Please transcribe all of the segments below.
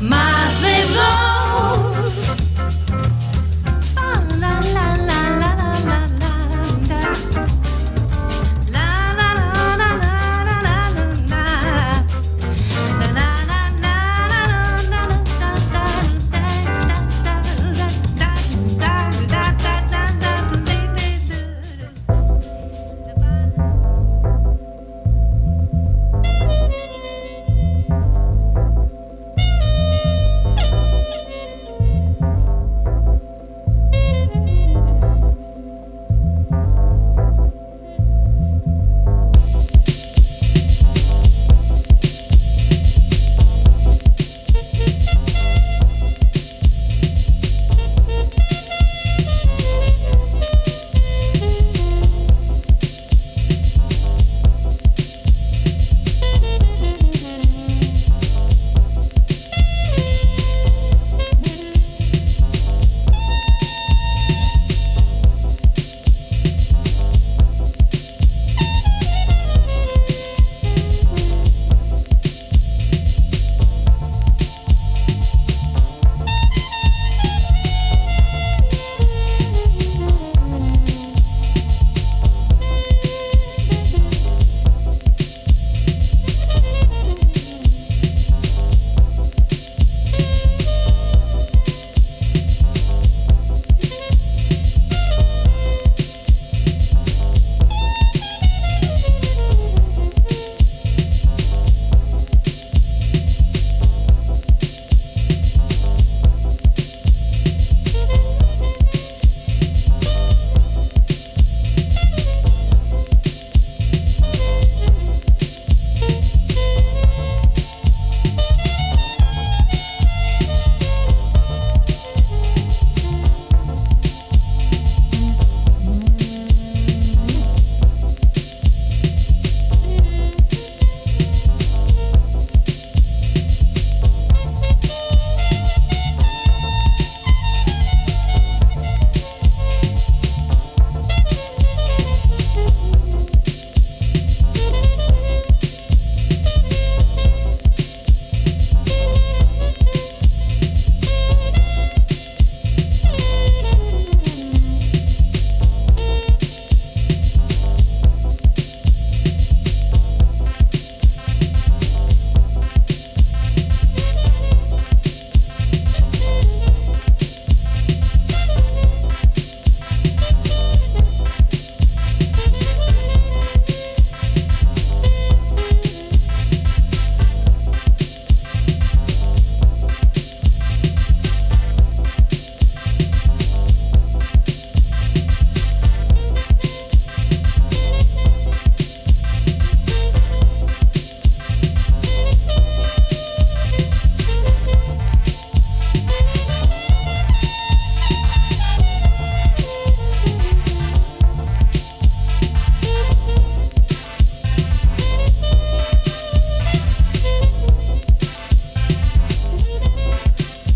más de dos.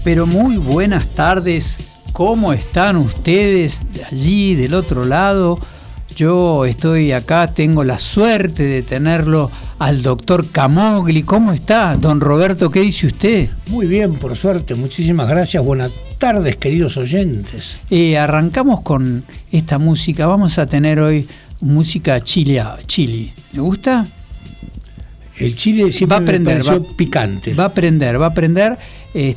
Pero muy buenas tardes, ¿cómo están ustedes allí del otro lado? Yo estoy acá, tengo la suerte de tenerlo al doctor Camogli. ¿Cómo está, don Roberto? ¿Qué dice usted? Muy bien, por suerte, muchísimas gracias. Buenas tardes, queridos oyentes. Arrancamos con esta música. Vamos a tener hoy música chili. ¿Le gusta? El chile siempre me pareció picante. Va a aprender.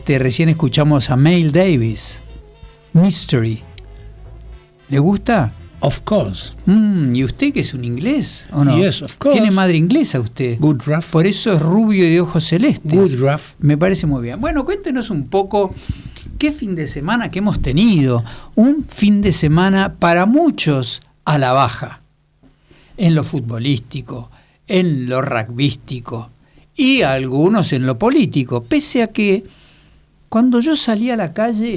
Recién escuchamos a Miles Davis, Mystery. ¿Le gusta? Of course. ¿Y usted que es un inglés o no? Yes, of course. ¿Tiene madre inglesa usted? Woodruff. Por eso es rubio y de ojos celestes. Woodruff. Me parece muy bien. Bueno, cuéntenos un poco qué fin de semana que hemos tenido. Un fin de semana para muchos a la baja. En lo futbolístico, en lo rugbyístico y algunos en lo político. Pese a que cuando yo salí a la calle,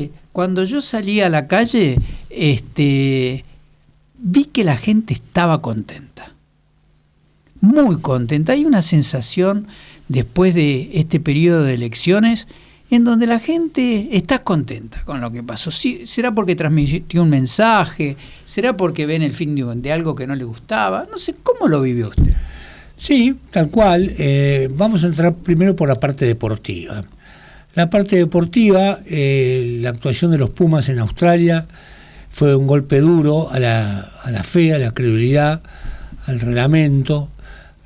vi que la gente estaba contenta, muy contenta. Hay una sensación después de este periodo de elecciones en donde la gente está contenta con lo que pasó. Sí, será porque transmitió un mensaje, será porque ven el fin de algo que no le gustaba. No sé, ¿cómo lo vivió usted? Sí, tal cual. Vamos a entrar primero por la parte deportiva. La parte deportiva, la actuación de los Pumas en Australia fue un golpe duro a la fe, a la credibilidad, al reglamento.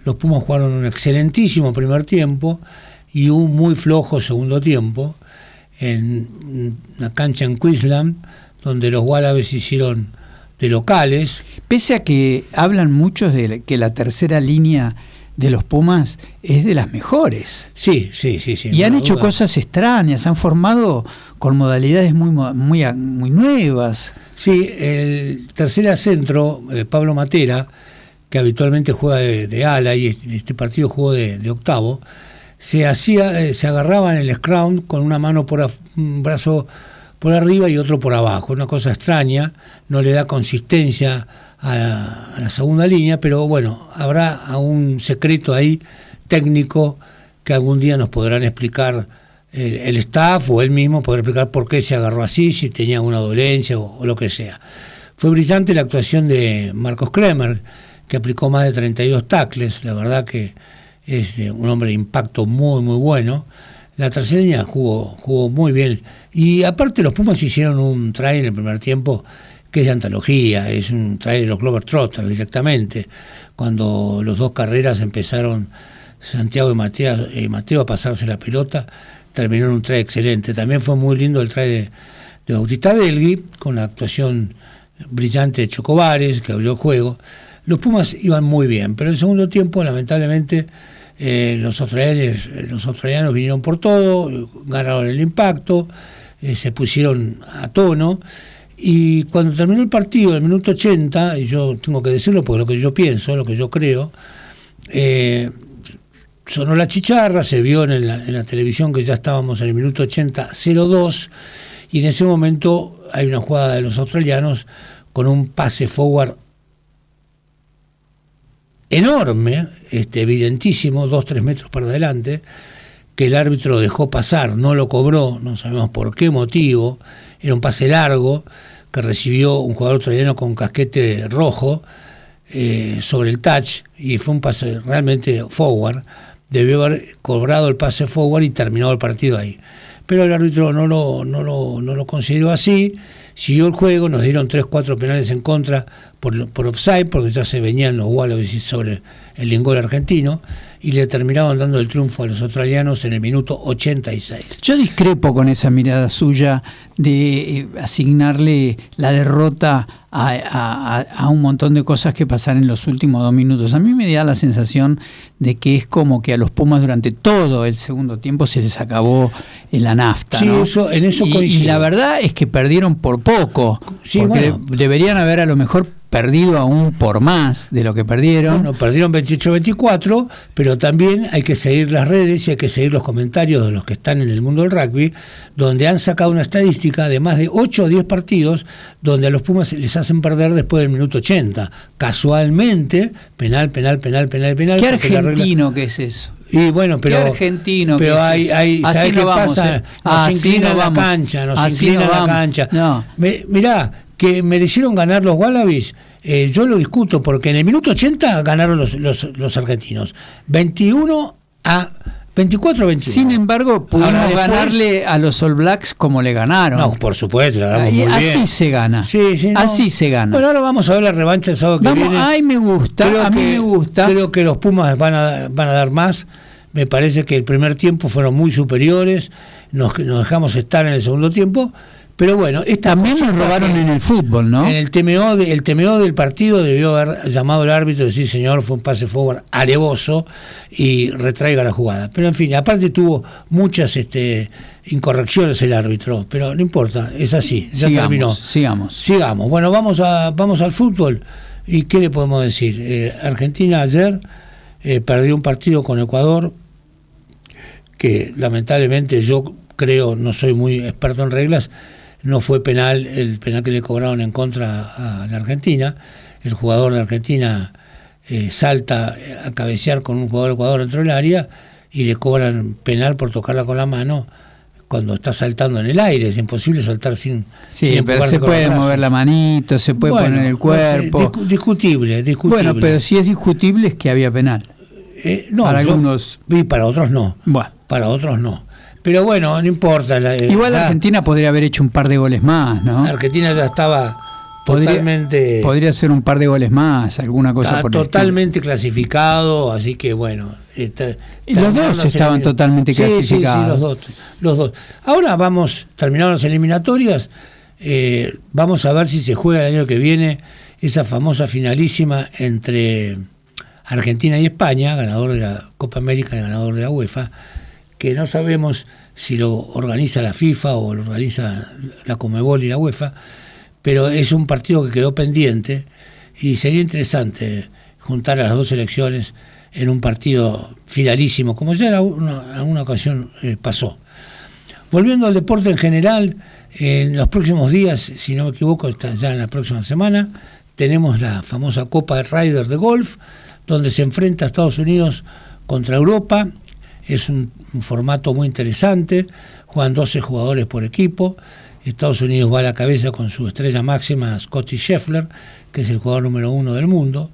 Los Pumas jugaron un excelentísimo primer tiempo y un muy flojo segundo tiempo en una cancha en Queensland, donde los Wallabies hicieron de locales. Pese a que hablan muchos de que la tercera línea de los Pumas es de las mejores. Sí. Y han hecho cosas extrañas, han formado con modalidades muy nuevas. Sí, el tercera centro, Pablo Matera, que habitualmente juega de ala y este partido jugó de octavo, se agarraba en el scrum con una mano un brazo por arriba y otro por abajo, una cosa extraña, no le da consistencia a la segunda línea, pero bueno, habrá un secreto ahí técnico que algún día nos podrán explicar el staff o él mismo podrá explicar por qué se agarró así, si tenía una dolencia o lo que sea. Fue brillante la actuación de Marcos Kremer, que aplicó más de 32 tackles, la verdad que es un hombre de impacto muy muy bueno. La tercera línea jugó muy bien, y aparte los Pumas hicieron un try en el primer tiempo que es de antología, es un try de los Globetrotters directamente, cuando los dos carreras empezaron Santiago y Mateo a pasarse la pelota, terminó en un try excelente. También fue muy lindo el try de Bautista Delgui, con la actuación brillante de Chocobares, que abrió el juego. Los Pumas iban muy bien, pero en el segundo tiempo, lamentablemente, los australianos vinieron por todo, ganaron el impacto, se pusieron a tono, y cuando terminó el partido, en el minuto 80, y yo tengo que decirlo porque lo que yo pienso, lo que yo creo, sonó la chicharra, se vio en la televisión que ya estábamos en el minuto 80, 0-2, y en ese momento hay una jugada de los australianos con un pase forward enorme, evidentísimo, 2-3 metros para adelante, que el árbitro dejó pasar, no lo cobró, no sabemos por qué motivo. Era un pase largo que recibió un jugador australiano con casquete rojo sobre el touch, y fue un pase realmente forward. Debió haber cobrado el pase forward y terminado el partido ahí, pero el árbitro no lo consideró así. Siguió el juego, nos dieron 3-4 penales en contra por offside, porque ya se venían los Wallabies sobre el lingol argentino, y le terminaban dando el triunfo a los australianos en el minuto 86. Yo discrepo con esa mirada suya de asignarle la derrota a un montón de cosas que pasaron en los últimos 2 minutos. A mí me da la sensación de que es como que a los Pumas durante todo el segundo tiempo se les acabó la nafta, sí, ¿no? En eso coincido. Y la verdad es que perdieron por poco, sí, porque bueno, deberían haber a lo mejor perdido aún por más de lo que perdieron. Bueno, perdieron 28-24, pero también hay que seguir las redes y hay que seguir los comentarios de los que están en el mundo del rugby, donde han sacado una estadística de más de 8 o 10 partidos donde a los Pumas les hacen perder después del minuto 80. Casualmente, penal. ¿Qué argentino que es eso? Y bueno, pero ¿qué argentino pero que hay ¿sabés qué pasa? Nos inclinan la cancha, No. Mirá, que merecieron ganar los Wallabies, yo lo discuto, porque en el minuto 80 ganaron los argentinos 24-21. Sin embargo, pudimos ganarle a los All Blacks como le ganaron. No, por supuesto, le ganamos muy bien. Así se gana. Sí, no. Así se gana. Bueno, ahora vamos a ver la revancha el sábado que viene. Ay, me gusta, a mí me gusta. Creo que los Pumas van a dar más. Me parece que el primer tiempo fueron muy superiores. Nos dejamos estar en el segundo tiempo. Pero bueno, también nos robaron en el fútbol, ¿no? En el TMO del partido debió haber llamado al árbitro y decir: señor, fue un pase forward alevoso y retraiga la jugada. Pero en fin, aparte tuvo muchas incorrecciones el árbitro, pero no importa, es así, ya terminó. Sigamos. Bueno, vamos al fútbol. ¿Y qué le podemos decir? Argentina ayer perdió un partido con Ecuador que lamentablemente, yo creo, no soy muy experto en reglas, no fue penal el penal que le cobraron en contra a la Argentina. El jugador de Argentina salta a cabecear con un jugador de Ecuador dentro del área y le cobran penal por tocarla con la mano cuando está saltando en el aire. Es imposible saltar sin pero se puede mover la manito, se puede poner el cuerpo. Discutible. Bueno, pero si es discutible es que había penal. No, para algunos. Y para otros no. Bueno. Para otros no. Pero bueno, no importa. Igual Argentina podría haber hecho un par de goles más, ¿no? Argentina ya estaba totalmente... Podría ser un par de goles más, alguna cosa por totalmente clasificado, así que bueno... los dos estaban totalmente clasificados. Sí, los dos. Ahora terminaron las eliminatorias, vamos a ver si se juega el año que viene esa famosa finalísima entre Argentina y España, ganador de la Copa América y ganador de la UEFA, que no sabemos si lo organiza la FIFA o lo organiza la Conmebol y la UEFA, pero es un partido que quedó pendiente y sería interesante juntar a las dos selecciones en un partido finalísimo, como ya en alguna ocasión pasó. Volviendo al deporte en general, en los próximos días, si no me equivoco, ya en la próxima semana, tenemos la famosa Copa de Ryder de golf, donde se enfrenta Estados Unidos contra Europa. Es un formato muy interesante, juegan 12 jugadores por equipo. Estados Unidos va a la cabeza con su estrella máxima, Scottie Scheffler, que es el jugador número 1 del mundo,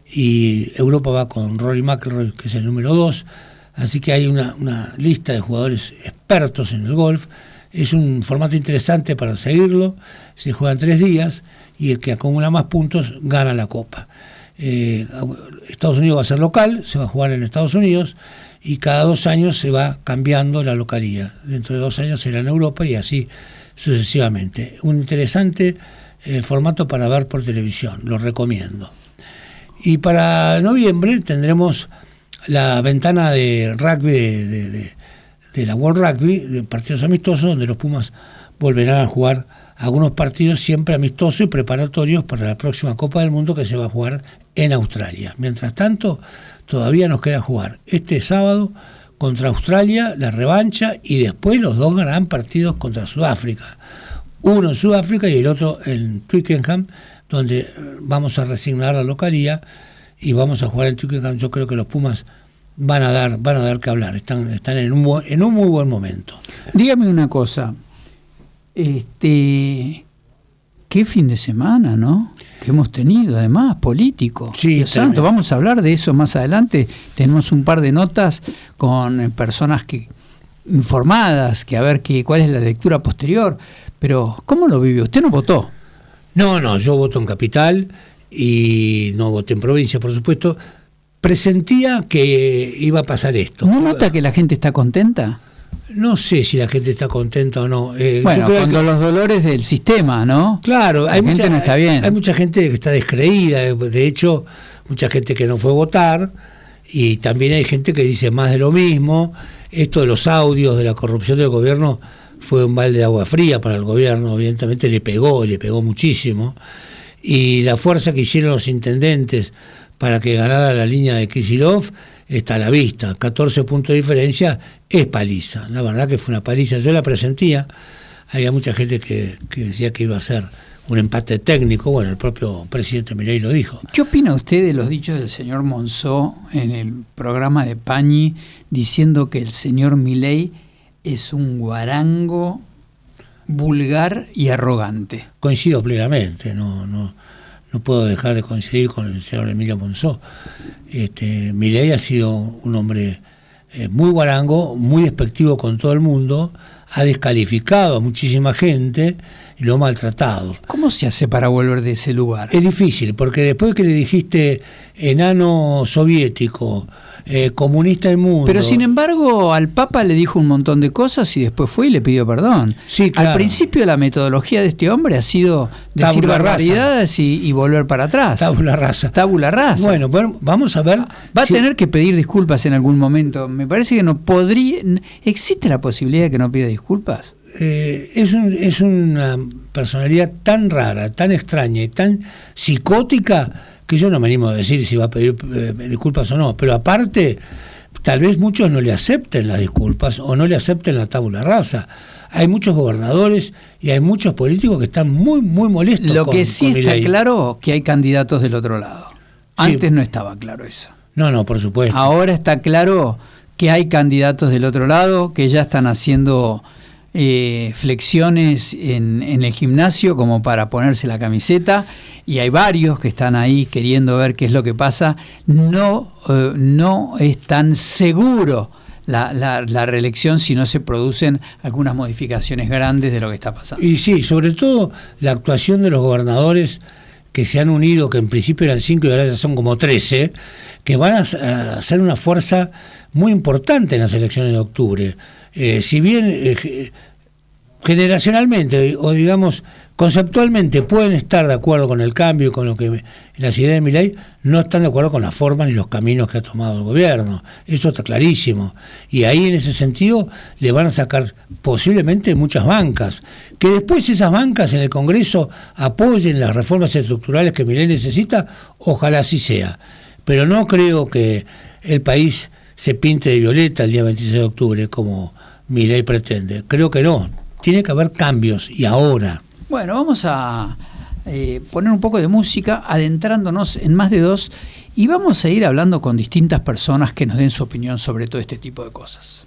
y Europa va con Rory McIlroy, que es el número 2. Así que hay una lista de jugadores expertos en el golf. Es un formato interesante para seguirlo. Se juegan 3 días y el que acumula más puntos gana la Copa. Estados Unidos va a ser local, se va a jugar en Estados Unidos, y cada 2 años se va cambiando la localía. Dentro de 2 años será en Europa y así sucesivamente. Un interesante formato para ver por televisión, lo recomiendo. Y para noviembre tendremos la ventana de rugby de la World Rugby, de partidos amistosos, donde los Pumas volverán a jugar algunos partidos siempre amistosos y preparatorios para la próxima Copa del Mundo, que se va a jugar en Australia. Mientras tanto, todavía nos queda jugar este sábado contra Australia, la revancha, y después los 2 gran partidos contra Sudáfrica. Uno en Sudáfrica y el otro en Twickenham, donde vamos a resignar la localía y vamos a jugar en Twickenham. Yo creo que los Pumas van a dar que hablar, están en un muy buen momento. Dígame una cosa, qué fin de semana, ¿no? Que hemos tenido, además, político. Sí, Dios santo, vamos a hablar de eso más adelante. Tenemos un par de notas con personas informadas, que a ver cuál es la lectura posterior. Pero, ¿cómo lo vivió? ¿Usted no votó? No, yo voto en Capital y no voté en provincia, por supuesto. Presentía que iba a pasar esto. ¿No nota que la gente está contenta? No sé si la gente está contenta o no. Bueno, cuando los dolores del sistema, ¿no? Claro, hay mucha gente no está bien. Hay mucha gente que está descreída. De hecho, mucha gente que no fue a votar, y también hay gente que dice más de lo mismo. Esto de los audios de la corrupción del gobierno fue un balde de agua fría para el gobierno. Evidentemente le pegó muchísimo. Y la fuerza que hicieron los intendentes para que ganara la línea de Kicillof está a la vista. 14 puntos de diferencia es paliza. La verdad que fue una paliza. Yo la presentía. Había mucha gente que decía que iba a ser un empate técnico. Bueno, el propio presidente Milei lo dijo. ¿Qué opina usted de los dichos del señor Monzó en el programa de Pañi, diciendo que el señor Milei es un guarango vulgar y arrogante? Coincido plenamente, no puedo dejar de coincidir con el señor Emilio Monzó. Milei ha sido un hombre muy guarango, muy despectivo con todo el mundo, ha descalificado a muchísima gente y lo ha maltratado. ¿Cómo se hace para volver de ese lugar? Es difícil, porque después que le dijiste enano soviético, comunista del mundo... Pero sin embargo al Papa le dijo un montón de cosas y después fue y le pidió perdón. Sí, claro. Al principio la metodología de este hombre ha sido decir barbaridades y volver para atrás. Tabula rasa. Tabula rasa. Bueno, vamos a ver... Va a tener que pedir disculpas en algún momento. Me parece que no podría... ¿Existe la posibilidad de que no pida disculpas? Es una personalidad tan rara, tan extraña y tan psicótica que yo no me animo a decir si va a pedir disculpas o no, pero aparte tal vez muchos no le acepten las disculpas o no le acepten la tabula rasa. Hay muchos gobernadores y hay muchos políticos que están muy molestos. Lo que sí está claro que hay candidatos del otro lado. Antes no estaba claro eso. No, por supuesto. Ahora está claro que hay candidatos del otro lado que ya están haciendo flexiones en el gimnasio como para ponerse la camiseta, y hay varios que están ahí queriendo ver qué es lo que pasa. No es tan seguro la reelección si no se producen algunas modificaciones grandes de lo que está pasando. Y sí, sobre todo la actuación de los gobernadores que se han unido, que en principio eran 5 y ahora ya son como 13, que van a ser una fuerza muy importante en las elecciones de octubre. Si bien generacionalmente o digamos conceptualmente pueden estar de acuerdo con el cambio y con lo que las ideas de Milei, no están de acuerdo con la forma ni los caminos que ha tomado el gobierno. Eso está clarísimo. Y ahí en ese sentido le van a sacar posiblemente muchas bancas. Que después esas bancas en el Congreso apoyen las reformas estructurales que Milei necesita, ojalá así sea. Pero no creo que el país se pinte de violeta el día 26 de octubre como Milei pretende. Creo que no. Tiene que haber cambios y ahora. Bueno, vamos a poner un poco de música, adentrándonos en Más de Dos, y vamos a ir hablando con distintas personas que nos den su opinión sobre todo este tipo de cosas.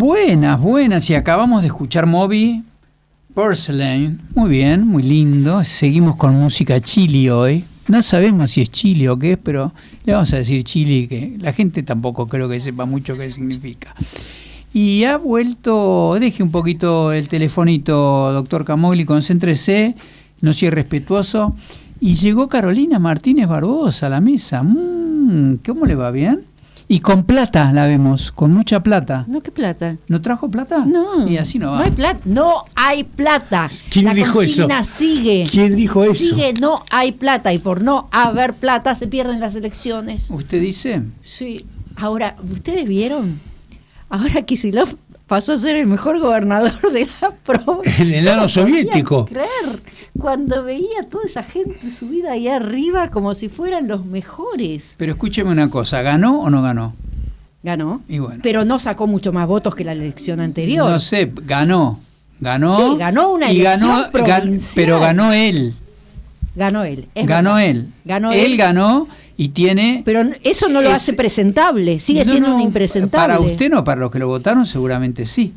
Buenas, buenas. Y acabamos de escuchar Moby Porcelain. Muy bien, muy lindo. Seguimos con música chili hoy. No sabemos si es chili o qué es, pero le vamos a decir chili, que la gente tampoco creo que sepa mucho qué significa. Y ha vuelto, deje un poquito el telefonito, doctor Camogli, concéntrese, no sea irrespetuoso. Y llegó Carolina Martínez Barbosa a la mesa. ¿Cómo le va? ¿Bien? Y con plata la vemos, con mucha plata. No, ¿qué plata? ¿No trajo plata? No. Y así no va. No hay plata. No hay plata. ¿Quién dijo eso? La consigna sigue. ¿Quién dijo eso? Sigue, no hay plata. Y por no haber plata se pierden las elecciones. ¿Usted dice? Sí. Ahora, ¿ustedes vieron? Ahora Kicillof pasó a ser el mejor gobernador de la provincia. El enano soviético. Creer, cuando veía a toda esa gente subida ahí arriba como si fueran los mejores. Pero escúcheme una cosa, ¿ganó o no ganó? Ganó, Y bueno. pero no sacó mucho más votos que la elección anterior. No sé, ganó. Sí, ganó una y elección provincial. pero ganó él. Ganó él. Ganó verdad. él. Ganó él ganó y tiene... Pero eso no lo es- hace presentable, sigue siendo un impresentable. Para usted no, para los que lo votaron seguramente sí.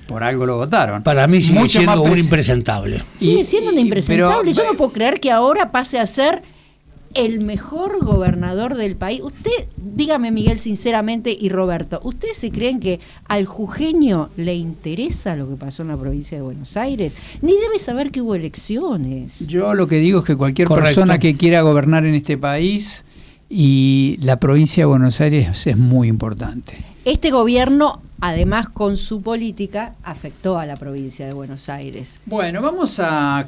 Por algo lo votaron. Para mí sigue Mucho siendo más un pres- impresentable. Sigue siendo un impresentable. pero- Yo no puedo creer que ahora pase a ser el mejor gobernador del país. Usted, dígame Miguel sinceramente y Roberto, ¿ustedes se creen que al jujeño le interesa lo que pasó en la provincia de Buenos Aires? Ni debe saber que hubo elecciones. Yo lo que digo es que cualquier Correcto. persona que quiera gobernar en este país, y la provincia de Buenos Aires es muy importante. Este gobierno, además con su política, afectó a la provincia de Buenos Aires. Bueno, vamos a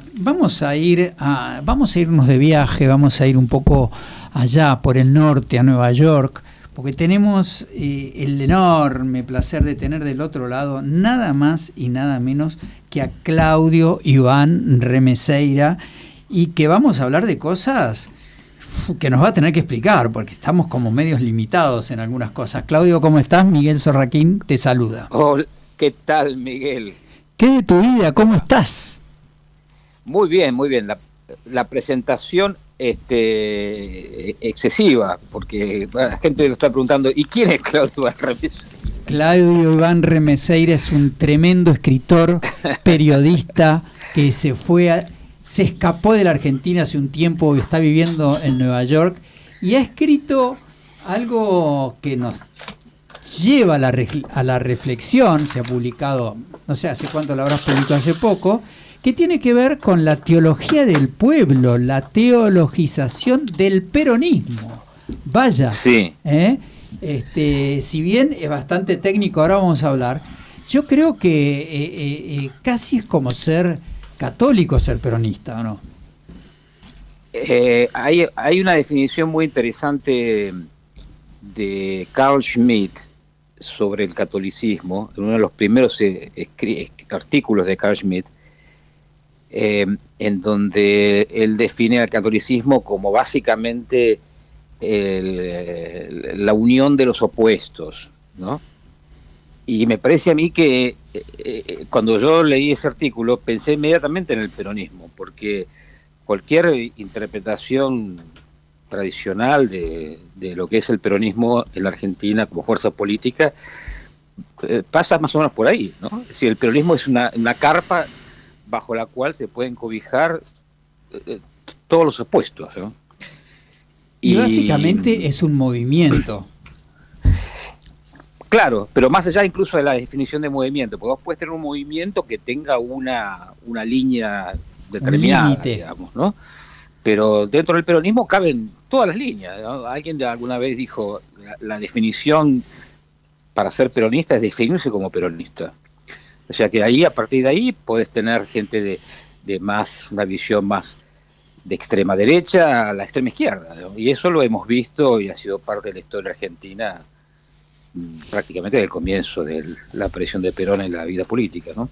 irnos de viaje, vamos a ir un poco allá por el norte a Nueva York, porque tenemos el enorme placer de tener del otro lado nada más y nada menos que a Claudio Iván Remeseira, y que vamos a hablar de cosas que nos va a tener que explicar, porque estamos como medios limitados en algunas cosas. Claudio, ¿cómo estás? Miguel Sorraquín te saluda. Hola, ¿qué tal, Miguel? ¿Qué de tu vida? ¿Cómo estás? Muy bien, muy bien. La presentación excesiva, porque la gente lo está preguntando, ¿y quién es Claudio Remeseira? Claudio Iván Remeseira es un tremendo escritor, periodista, que se escapó de la Argentina hace un tiempo y está viviendo en Nueva York, y ha escrito algo que nos lleva a la reflexión. Se ha publicado, no sé hace cuánto lo habrás publicado, hace poco, que tiene que ver con la teología del pueblo, la teologización del peronismo. Vaya, Sí. Si bien es bastante técnico, ahora vamos a hablar, yo creo que casi es como ser católico, ser peronista, ¿o no? Hay una definición muy interesante de Carl Schmitt sobre el catolicismo, en uno de los primeros artículos de Carl Schmitt, en donde él define al catolicismo como básicamente la unión de los opuestos, ¿no? Y me parece a mí que cuando yo leí ese artículo pensé inmediatamente en el peronismo, porque cualquier interpretación tradicional de lo que es el peronismo en la Argentina como fuerza política pasa más o menos por ahí, ¿no? Es decir, el peronismo es una carpa bajo la cual se pueden cobijar todos los opuestos, ¿no? Y básicamente es un movimiento. Claro, pero más allá incluso de la definición de movimiento, porque vos puedes tener un movimiento que tenga una línea determinada, digamos, ¿no? Pero dentro del peronismo caben todas las líneas, ¿no? Alguien alguna vez dijo, la definición para ser peronista es definirse como peronista. O sea que ahí, a partir de ahí, podés tener gente de más, una visión más de extrema derecha a la extrema izquierda, ¿no? Y eso lo hemos visto y ha sido parte de la historia argentina prácticamente desde el comienzo de la aparición de Perón en la vida política, ¿no?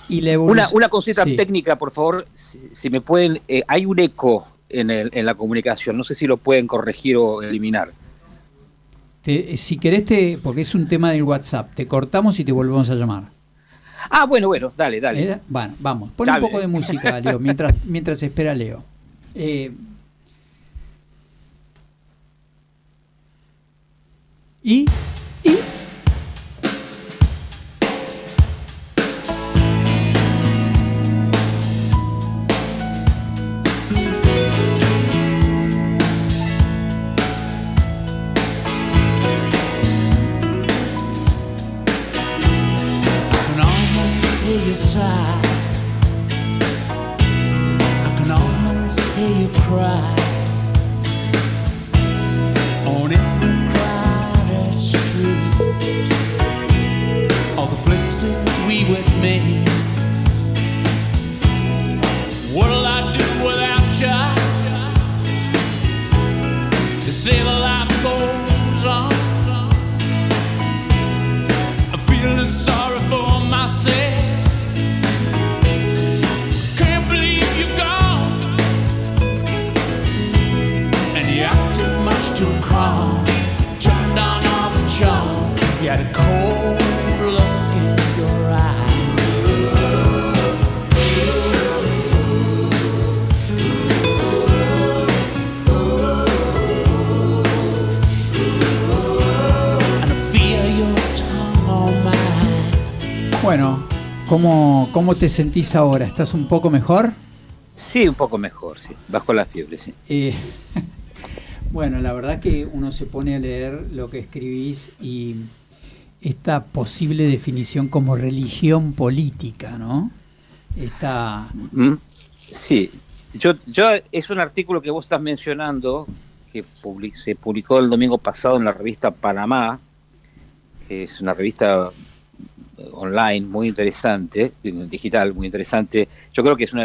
Y la una cosita sí. técnica, por favor, si me pueden, hay un eco en la comunicación, no sé si lo pueden corregir o eliminar. Si querés, porque es un tema del WhatsApp, te cortamos y te volvemos a llamar. Ah, bueno, dale. Bueno, vamos, pon Dale. un poco de música, Leo, mientras espera Leo. you sigh. I can almost hear you cry on every crowded street. All the places we would meet. What'll I do without you? They say the life goes on. I'm feeling sorry for myself. Can't believe you're gone. And you acted much too calm. Turned down all the charm. You had a cold look in your eyes. Bueno, ¿cómo te sentís ahora? ¿Estás un poco mejor? Sí, un poco mejor, sí. Bajo la fiebre, sí. Bueno, la verdad que uno se pone a leer lo que escribís y esta posible definición como religión política, ¿no? Sí, yo es un artículo que vos estás mencionando, que se publicó el domingo pasado en la revista Panamá, que es una revista online muy interesante, digital muy interesante. Yo creo que es una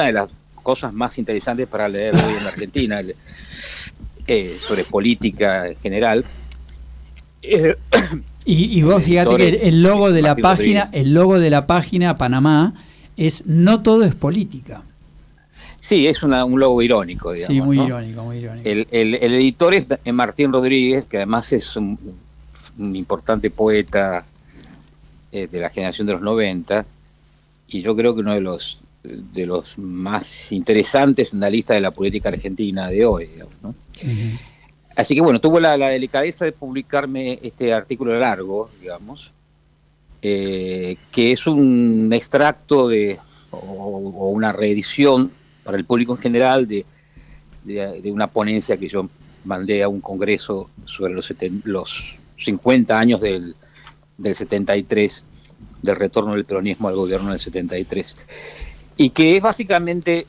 de las cosas más interesantes para leer hoy en la Argentina, sobre política en general. Y vos fíjate que el logo de la página Panamá es "no todo es política". Sí, es un logo irónico, digamos. Sí, muy ¿no? irónico, muy irónico. El editor es Martín Rodríguez, que además es un importante poeta de la generación de los 90, y yo creo que uno de los más interesantes analistas de la política argentina de hoy, digamos, ¿no? Uh-huh. Así que bueno, tuvo la delicadeza de publicarme este artículo largo, digamos, que es un extracto o una reedición para el público en general de una ponencia que yo mandé a un congreso sobre los 50 años del 73, del retorno del peronismo al gobierno del 73, y que es básicamente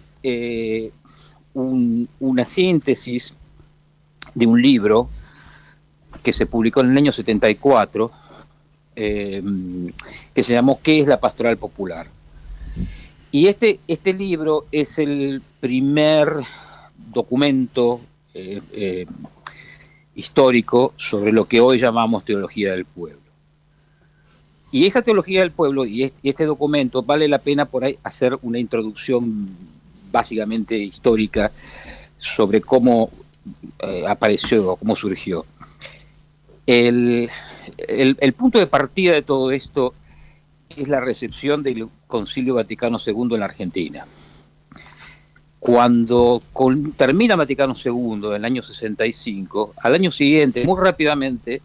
una síntesis de un libro que se publicó en el año 74, que se llamó ¿Qué es la pastoral popular? Y este libro es el primer documento histórico sobre lo que hoy llamamos teología del pueblo. Y esa teología del pueblo y este documento, vale la pena por ahí hacer una introducción básicamente histórica sobre cómo apareció o cómo surgió. El punto de partida de todo esto es la recepción del Concilio Vaticano II en la Argentina. Cuando termina Vaticano II en el año 65, al año siguiente, muy rápidamente,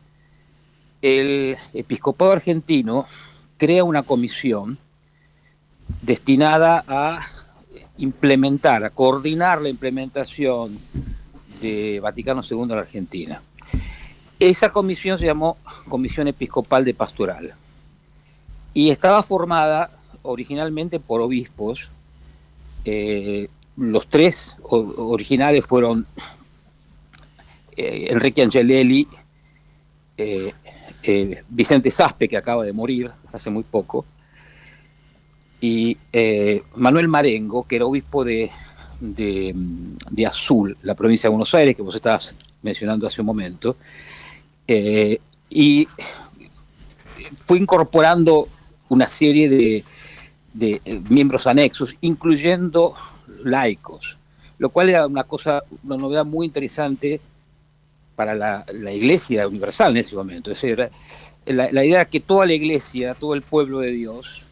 el episcopado argentino crea una comisión destinada a coordinar la implementación de Vaticano II en la Argentina. Esa comisión se llamó Comisión Episcopal de Pastoral y estaba formada originalmente por obispos. Los tres originales fueron Enrique Angelelli, Vicente Saspe, que acaba de morir hace muy poco, y Manuel Marengo, que era obispo de Azul, la provincia de Buenos Aires, que vos estabas mencionando hace un momento, y fue incorporando una serie de miembros anexos, incluyendo laicos, lo cual era una novedad muy interesante para la Iglesia Universal en ese momento. Es decir, la idea de que toda la Iglesia, todo el pueblo de Dios,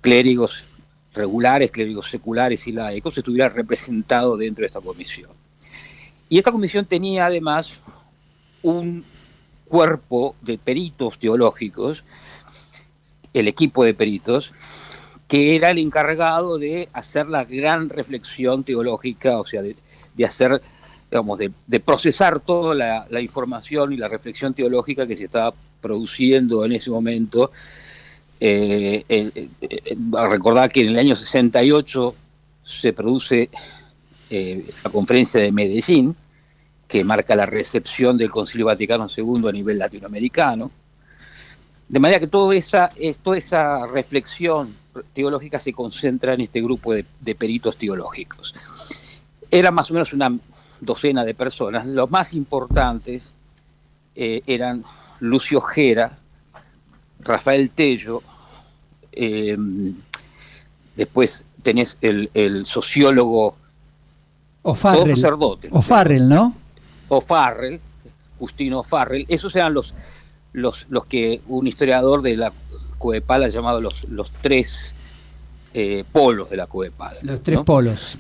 clérigos regulares, clérigos seculares y laicos, estuviera representado dentro de esta comisión. Y esta comisión tenía además un cuerpo de peritos teológicos, el equipo de peritos, que era el encargado de hacer la gran reflexión teológica, o sea, de hacer, digamos, de procesar toda la información y la reflexión teológica que se estaba produciendo en ese momento Recordar que en el año 68 se produce la conferencia de Medellín, que marca la recepción del Concilio Vaticano II a nivel latinoamericano. De manera que toda esa reflexión teológica se concentra en este grupo de peritos teológicos. Eran más o menos una docena de personas. Los más importantes eran Lucio Gera, Rafael Tello, después tenés el sociólogo O'Farrell, sacerdote. O'Farrell, ¿no? O'Farrell, Justino O'Farrell. Esos eran los que un historiador de la Coepal ha llamado los tres polos de la Coepal. Los tres, ¿no?, polos.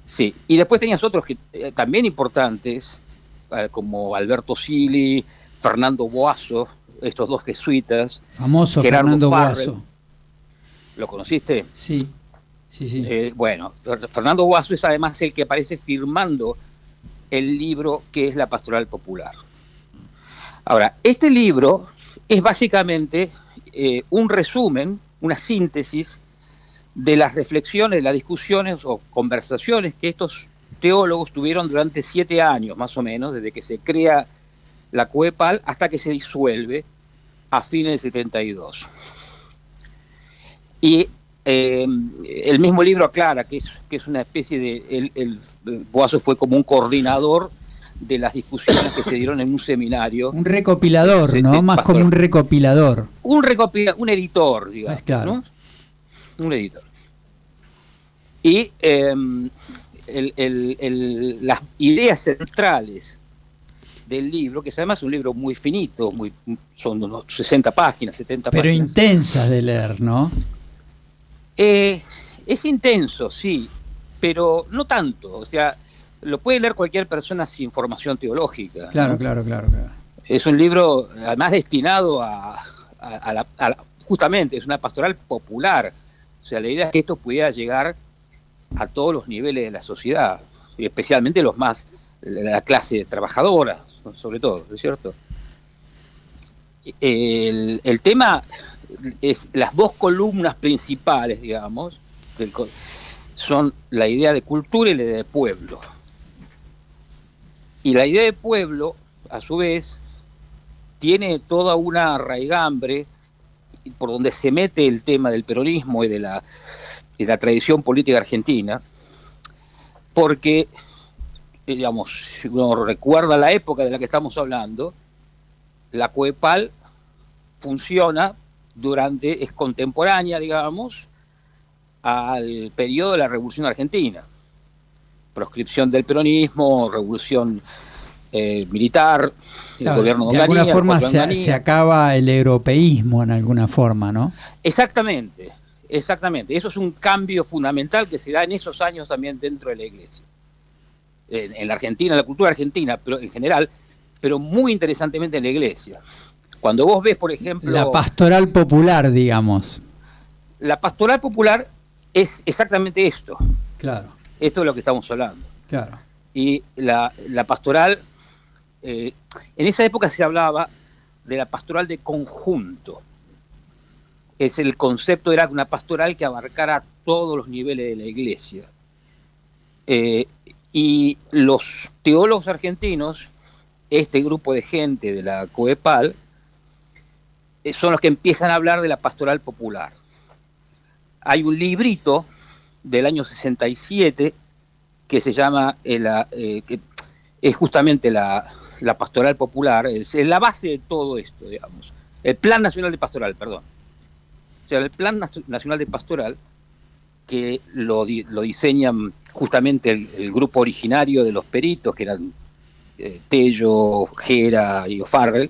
Sí, y después tenías otros que también importantes, como Alberto Sili, Fernando Boazo, estos dos jesuitas. Famoso Gerardo Fernando Farrell. Boazo. ¿Lo conociste? Sí. Bueno, Fernando Boazo es además el que aparece firmando el libro que es La Pastoral Popular. Ahora, este libro es básicamente un resumen, una síntesis de las reflexiones, de las discusiones o conversaciones que estos teólogos tuvieron durante 7 años, más o menos, desde que se crea la Coepal hasta que se disuelve a fines del 72. Y el mismo libro aclara que es una especie de... El Boazo fue como un coordinador de las discusiones que se dieron en un seminario. Un recopilador, ¿no? Más como un recopilador. Un editor, digamos. Claro. ¿No? Un editor. Y las ideas centrales del libro, que es además un libro muy finito, son unos 60 páginas, 70 Pero páginas. Pero intensas de leer, ¿no? Es intenso, sí, pero no tanto. O sea, lo puede leer cualquier persona sin formación teológica. Claro, ¿no? claro. Es un libro, además, destinado justamente, es una pastoral popular. O sea, la idea es que esto pudiera llegar a todos los niveles de la sociedad, y especialmente la clase trabajadora, sobre todo, ¿no es cierto? El tema es las dos columnas principales, digamos, son la idea de cultura y la idea de pueblo. Y la idea de pueblo, a su vez, tiene toda una raigambre por donde se mete el tema del peronismo y de la tradición política argentina, porque, digamos, si uno recuerda la época de la que estamos hablando, la Coepal funciona es contemporánea, digamos, al periodo de la Revolución Argentina. Proscripción del peronismo, revolución militar, claro, el gobierno de Onganía. De alguna forma se acaba el europeísmo en alguna forma, ¿no? Exactamente. Eso es un cambio fundamental que se da en esos años también dentro de la Iglesia. En la Argentina, en la cultura argentina, pero en general, pero muy interesantemente en la Iglesia. Cuando vos ves, por ejemplo... La pastoral popular, digamos. La pastoral popular es exactamente esto. Claro. Esto es lo que estamos hablando. Claro. Y la pastoral... en esa época se hablaba de la pastoral de conjunto. El concepto era una pastoral que abarcara todos los niveles de la Iglesia. Y los teólogos argentinos, este grupo de gente de la Coepal, son los que empiezan a hablar de la pastoral popular. Hay un librito del año 67 que se llama, que es justamente la pastoral popular, es la base de todo esto, digamos. El Plan Nacional de Pastoral, perdón. O sea, el Plan Nacional de Pastoral, que lo diseñan justamente el grupo originario de los peritos, que eran Tello, Gera y O'Farrell,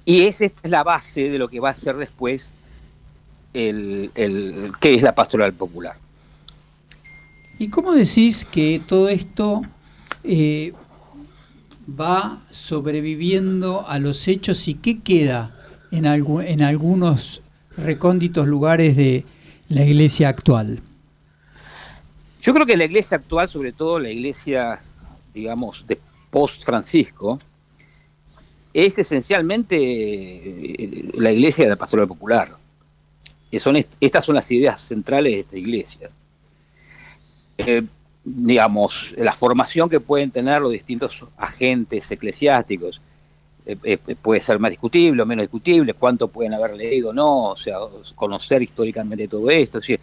y esa es la base de lo que va a ser después que es la pastoral popular. ¿Y cómo decís que todo esto va sobreviviendo a los hechos y qué queda en algunos recónditos lugares de la iglesia actual? Yo creo que la iglesia actual, sobre todo la iglesia, digamos, de post-Francisco, es esencialmente la iglesia de la pastoral popular. Estas son las ideas centrales de esta iglesia. Digamos, la formación que pueden tener los distintos agentes eclesiásticos puede ser más discutible o menos discutible, cuánto pueden haber leído o no, o sea, conocer históricamente todo esto. Es decir,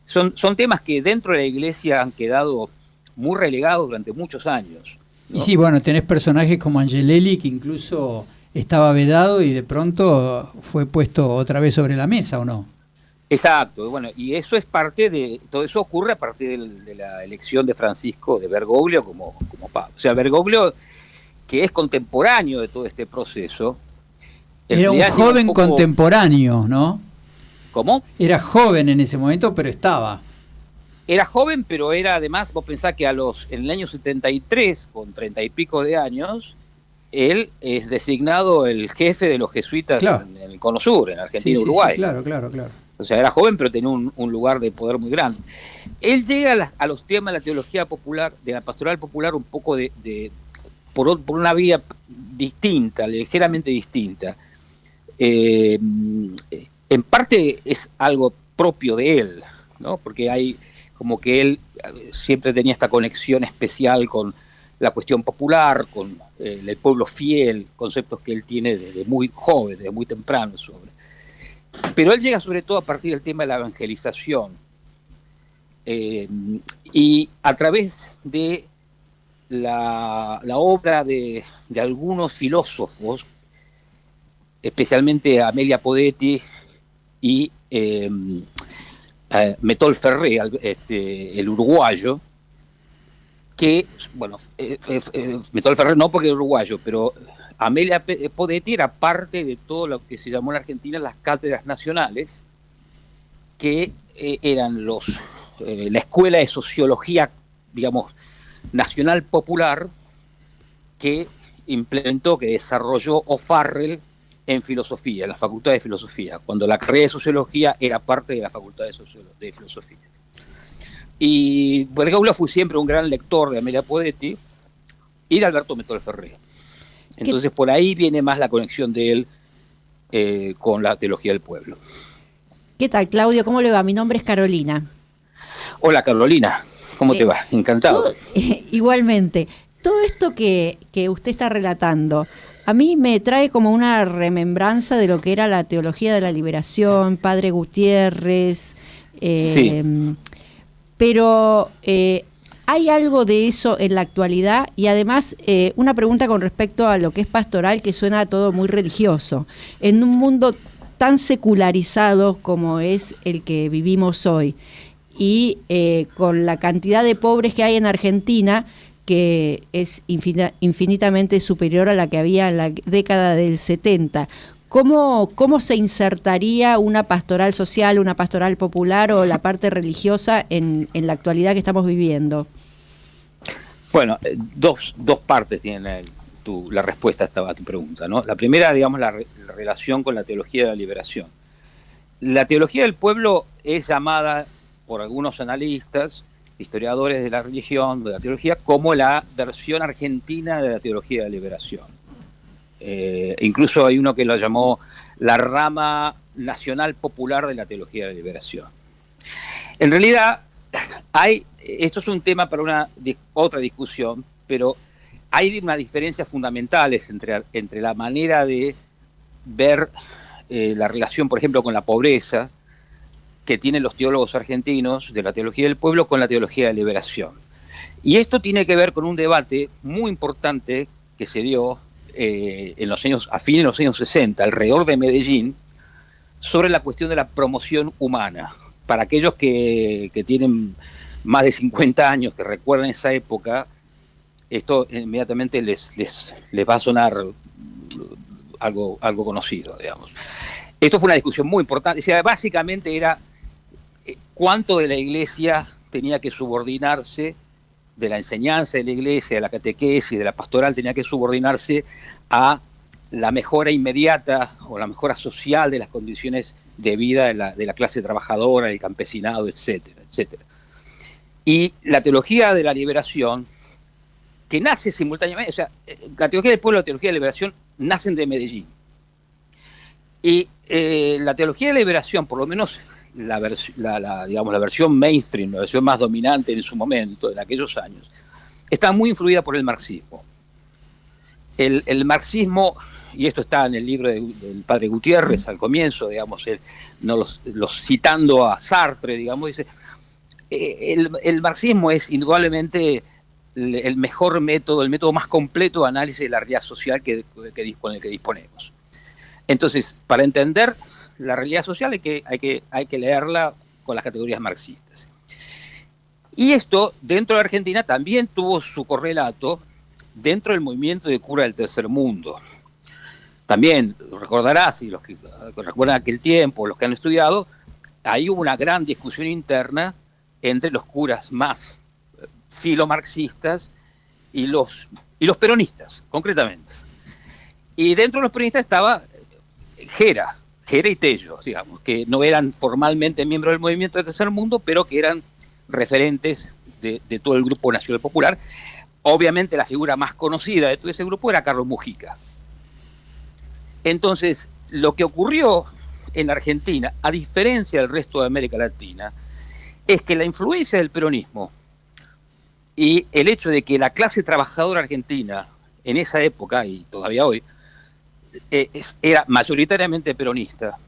son temas que dentro de la iglesia han quedado muy relegados durante muchos años, ¿no? Y sí, bueno, tenés personajes como Angelelli, que incluso estaba vedado y de pronto fue puesto otra vez sobre la mesa, ¿o no? Exacto, bueno, y eso es todo eso ocurre a partir de la elección de Francisco de Bergoglio como papa. O sea, Bergoglio, que es contemporáneo de todo este proceso. Era un joven contemporáneo, ¿no? ¿Cómo? Era joven en ese momento, pero estaba. Era joven, pero era además, vos pensás que en el año 73, con 30 y pico de años, él es designado el jefe de los jesuitas, claro, en el Cono Sur, en Argentina y Uruguay. Sí, claro. O sea, era joven, pero tenía un lugar de poder muy grande. Él llega a los temas de la teología popular, de la pastoral popular, un poco por una vía distinta, ligeramente distinta. En parte es algo propio de él, ¿no? Porque hay como que él siempre tenía esta conexión especial con la cuestión popular, con el pueblo fiel, conceptos que él tiene desde muy joven, desde muy temprano sobre. Pero él llega sobre todo a partir del tema de la evangelización, y a través de la obra de algunos filósofos, especialmente Amelia Podetti y Metol Ferré, el uruguayo, que, bueno, Metol Ferré no porque es uruguayo, pero Amelia Podetti era parte de todo lo que se llamó en Argentina las cátedras nacionales, que eran la escuela de sociología, digamos, nacional popular, que implementó, que desarrolló O'Farrell en filosofía, en la Facultad de Filosofía, cuando la carrera de Sociología era parte de la Facultad de Filosofía. Y Bergoglio fue siempre un gran lector de Amelia Podetti y de Alberto Metol Ferré. Entonces por ahí viene más la conexión de él con la teología del pueblo. ¿Qué tal, Claudio? ¿Cómo le va? Mi nombre es Carolina. Hola, Carolina. ¿Cómo te va? Encantado. Igualmente. Todo esto que usted está relatando, a mí me trae como una remembranza de lo que era la teología de la liberación, Padre Gutiérrez. Sí. Pero ¿hay algo de eso en la actualidad? Y además, una pregunta con respecto a lo que es pastoral, que suena todo muy religioso. En un mundo tan secularizado como es el que vivimos hoy, y con la cantidad de pobres que hay en Argentina, que es infinitamente superior a la que había en la década del 70, ¿Cómo se insertaría una pastoral social, una pastoral popular o la parte religiosa en la actualidad que estamos viviendo? Bueno, dos partes tiene la respuesta a tu pregunta, ¿no? La primera, digamos, la relación con la teología de la liberación. La teología del pueblo es llamada por algunos analistas, historiadores de la religión, de la teología, como la versión argentina de la teología de la liberación. Incluso hay uno que lo llamó la rama nacional popular de la teología de la liberación. En realidad, esto es un tema para otra discusión, pero hay unas diferencias fundamentales entre la manera de ver la relación, por ejemplo, con la pobreza que tienen los teólogos argentinos de la teología del pueblo con la teología de la liberación. Y esto tiene que ver con un debate muy importante que se dio a fines de los años 60, alrededor de Medellín, sobre la cuestión de la promoción humana. Para aquellos que tienen más de 50 años, que recuerdan esa época, esto inmediatamente les va a sonar algo conocido, digamos. Esto fue una discusión muy importante. O sea, básicamente era cuánto de la Iglesia tenía que subordinarse, de la enseñanza de la Iglesia, de la catequesis, de la pastoral, tenía que subordinarse a la mejora inmediata o la mejora social de las condiciones de vida de la clase trabajadora, del campesinado, etcétera, etcétera. Y la teología de la liberación, que nace simultáneamente, o sea, la teología del pueblo y la teología de la liberación nacen de Medellín. Y la teología de la liberación, por lo menos digamos, la versión mainstream, la versión más dominante en su momento, en aquellos años, está muy influida por el marxismo. El marxismo, y esto está en el libro del padre Gutiérrez al comienzo, digamos, los citando a Sartre, digamos, dice, el marxismo es indudablemente el mejor método, el método más completo de análisis de la realidad social con el que disponemos. Entonces, para entender la realidad social hay que leerla con las categorías marxistas. Y esto, dentro de Argentina, también tuvo su correlato dentro del movimiento de cura del tercer mundo. También, recordarás, y los que recuerdan aquel tiempo, los que han estudiado, ahí hubo una gran discusión interna entre los curas más filomarxistas y los peronistas, concretamente. Y dentro de los peronistas estaba Gera y Tello, digamos, que no eran formalmente miembros del movimiento del tercer mundo, pero que eran referentes de todo el grupo Nacional Popular. Obviamente la figura más conocida de todo ese grupo era Carlos Mujica. Entonces, lo que ocurrió en Argentina, a diferencia del resto de América Latina, es que la influencia del peronismo y el hecho de que la clase trabajadora argentina, en esa época y todavía hoy, era mayoritariamente peronista,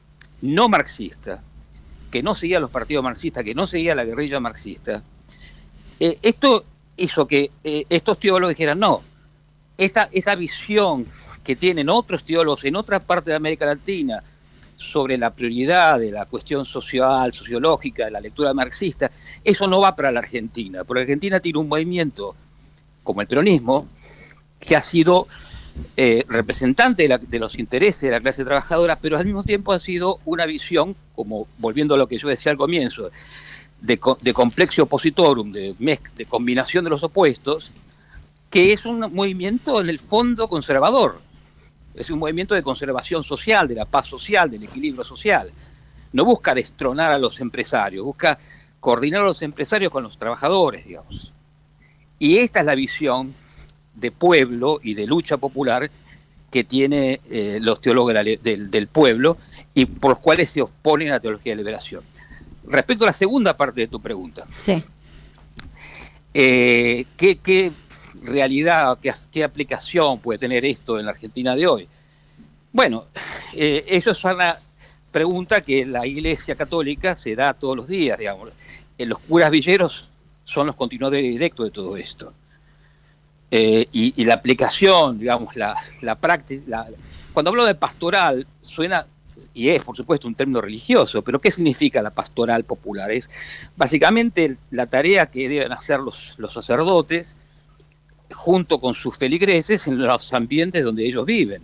no marxista, que no seguía los partidos marxistas, que no seguía la guerrilla marxista, esto hizo que estos teólogos dijeran, no, esta visión que tienen otros teólogos en otras partes de América Latina sobre la prioridad de la cuestión social, sociológica, de la lectura marxista, eso no va para la Argentina, porque Argentina tiene un movimiento como el peronismo, que ha sido representante de los intereses de la clase trabajadora, pero al mismo tiempo ha sido una visión, como volviendo a lo que yo decía al comienzo, de complexio oppositorum, de combinación de los opuestos, que es un movimiento en el fondo conservador. Es un movimiento de conservación social, de la paz social, del equilibrio social. No busca destronar a los empresarios, busca coordinar a los empresarios con los trabajadores, digamos. Y esta es la visión de pueblo y de lucha popular que tiene los teólogos del pueblo y por los cuales se oponen a la teología de liberación. Respecto a la segunda parte de tu pregunta, sí. ¿Qué realidad, qué aplicación puede tener esto en la Argentina de hoy? Bueno, eso es una pregunta que la Iglesia Católica se da todos los días, digamos. Los curas villeros son los continuadores directos de todo esto. Y la aplicación, digamos, la práctica, cuando hablo de pastoral, suena, y es por supuesto un término religioso, pero ¿qué significa la pastoral popular? Es básicamente la tarea que deben hacer los sacerdotes junto con sus feligreses en los ambientes donde ellos viven.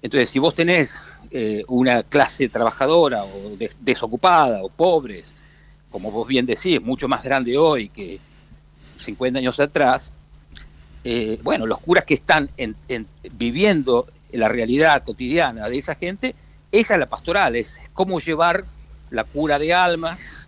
Entonces, si vos tenés una clase trabajadora o desocupada o pobres, como vos bien decís, mucho más grande hoy que 50 años atrás, bueno, los curas que están viviendo la realidad cotidiana de esa gente, esa es la pastoral, es cómo llevar la cura de almas,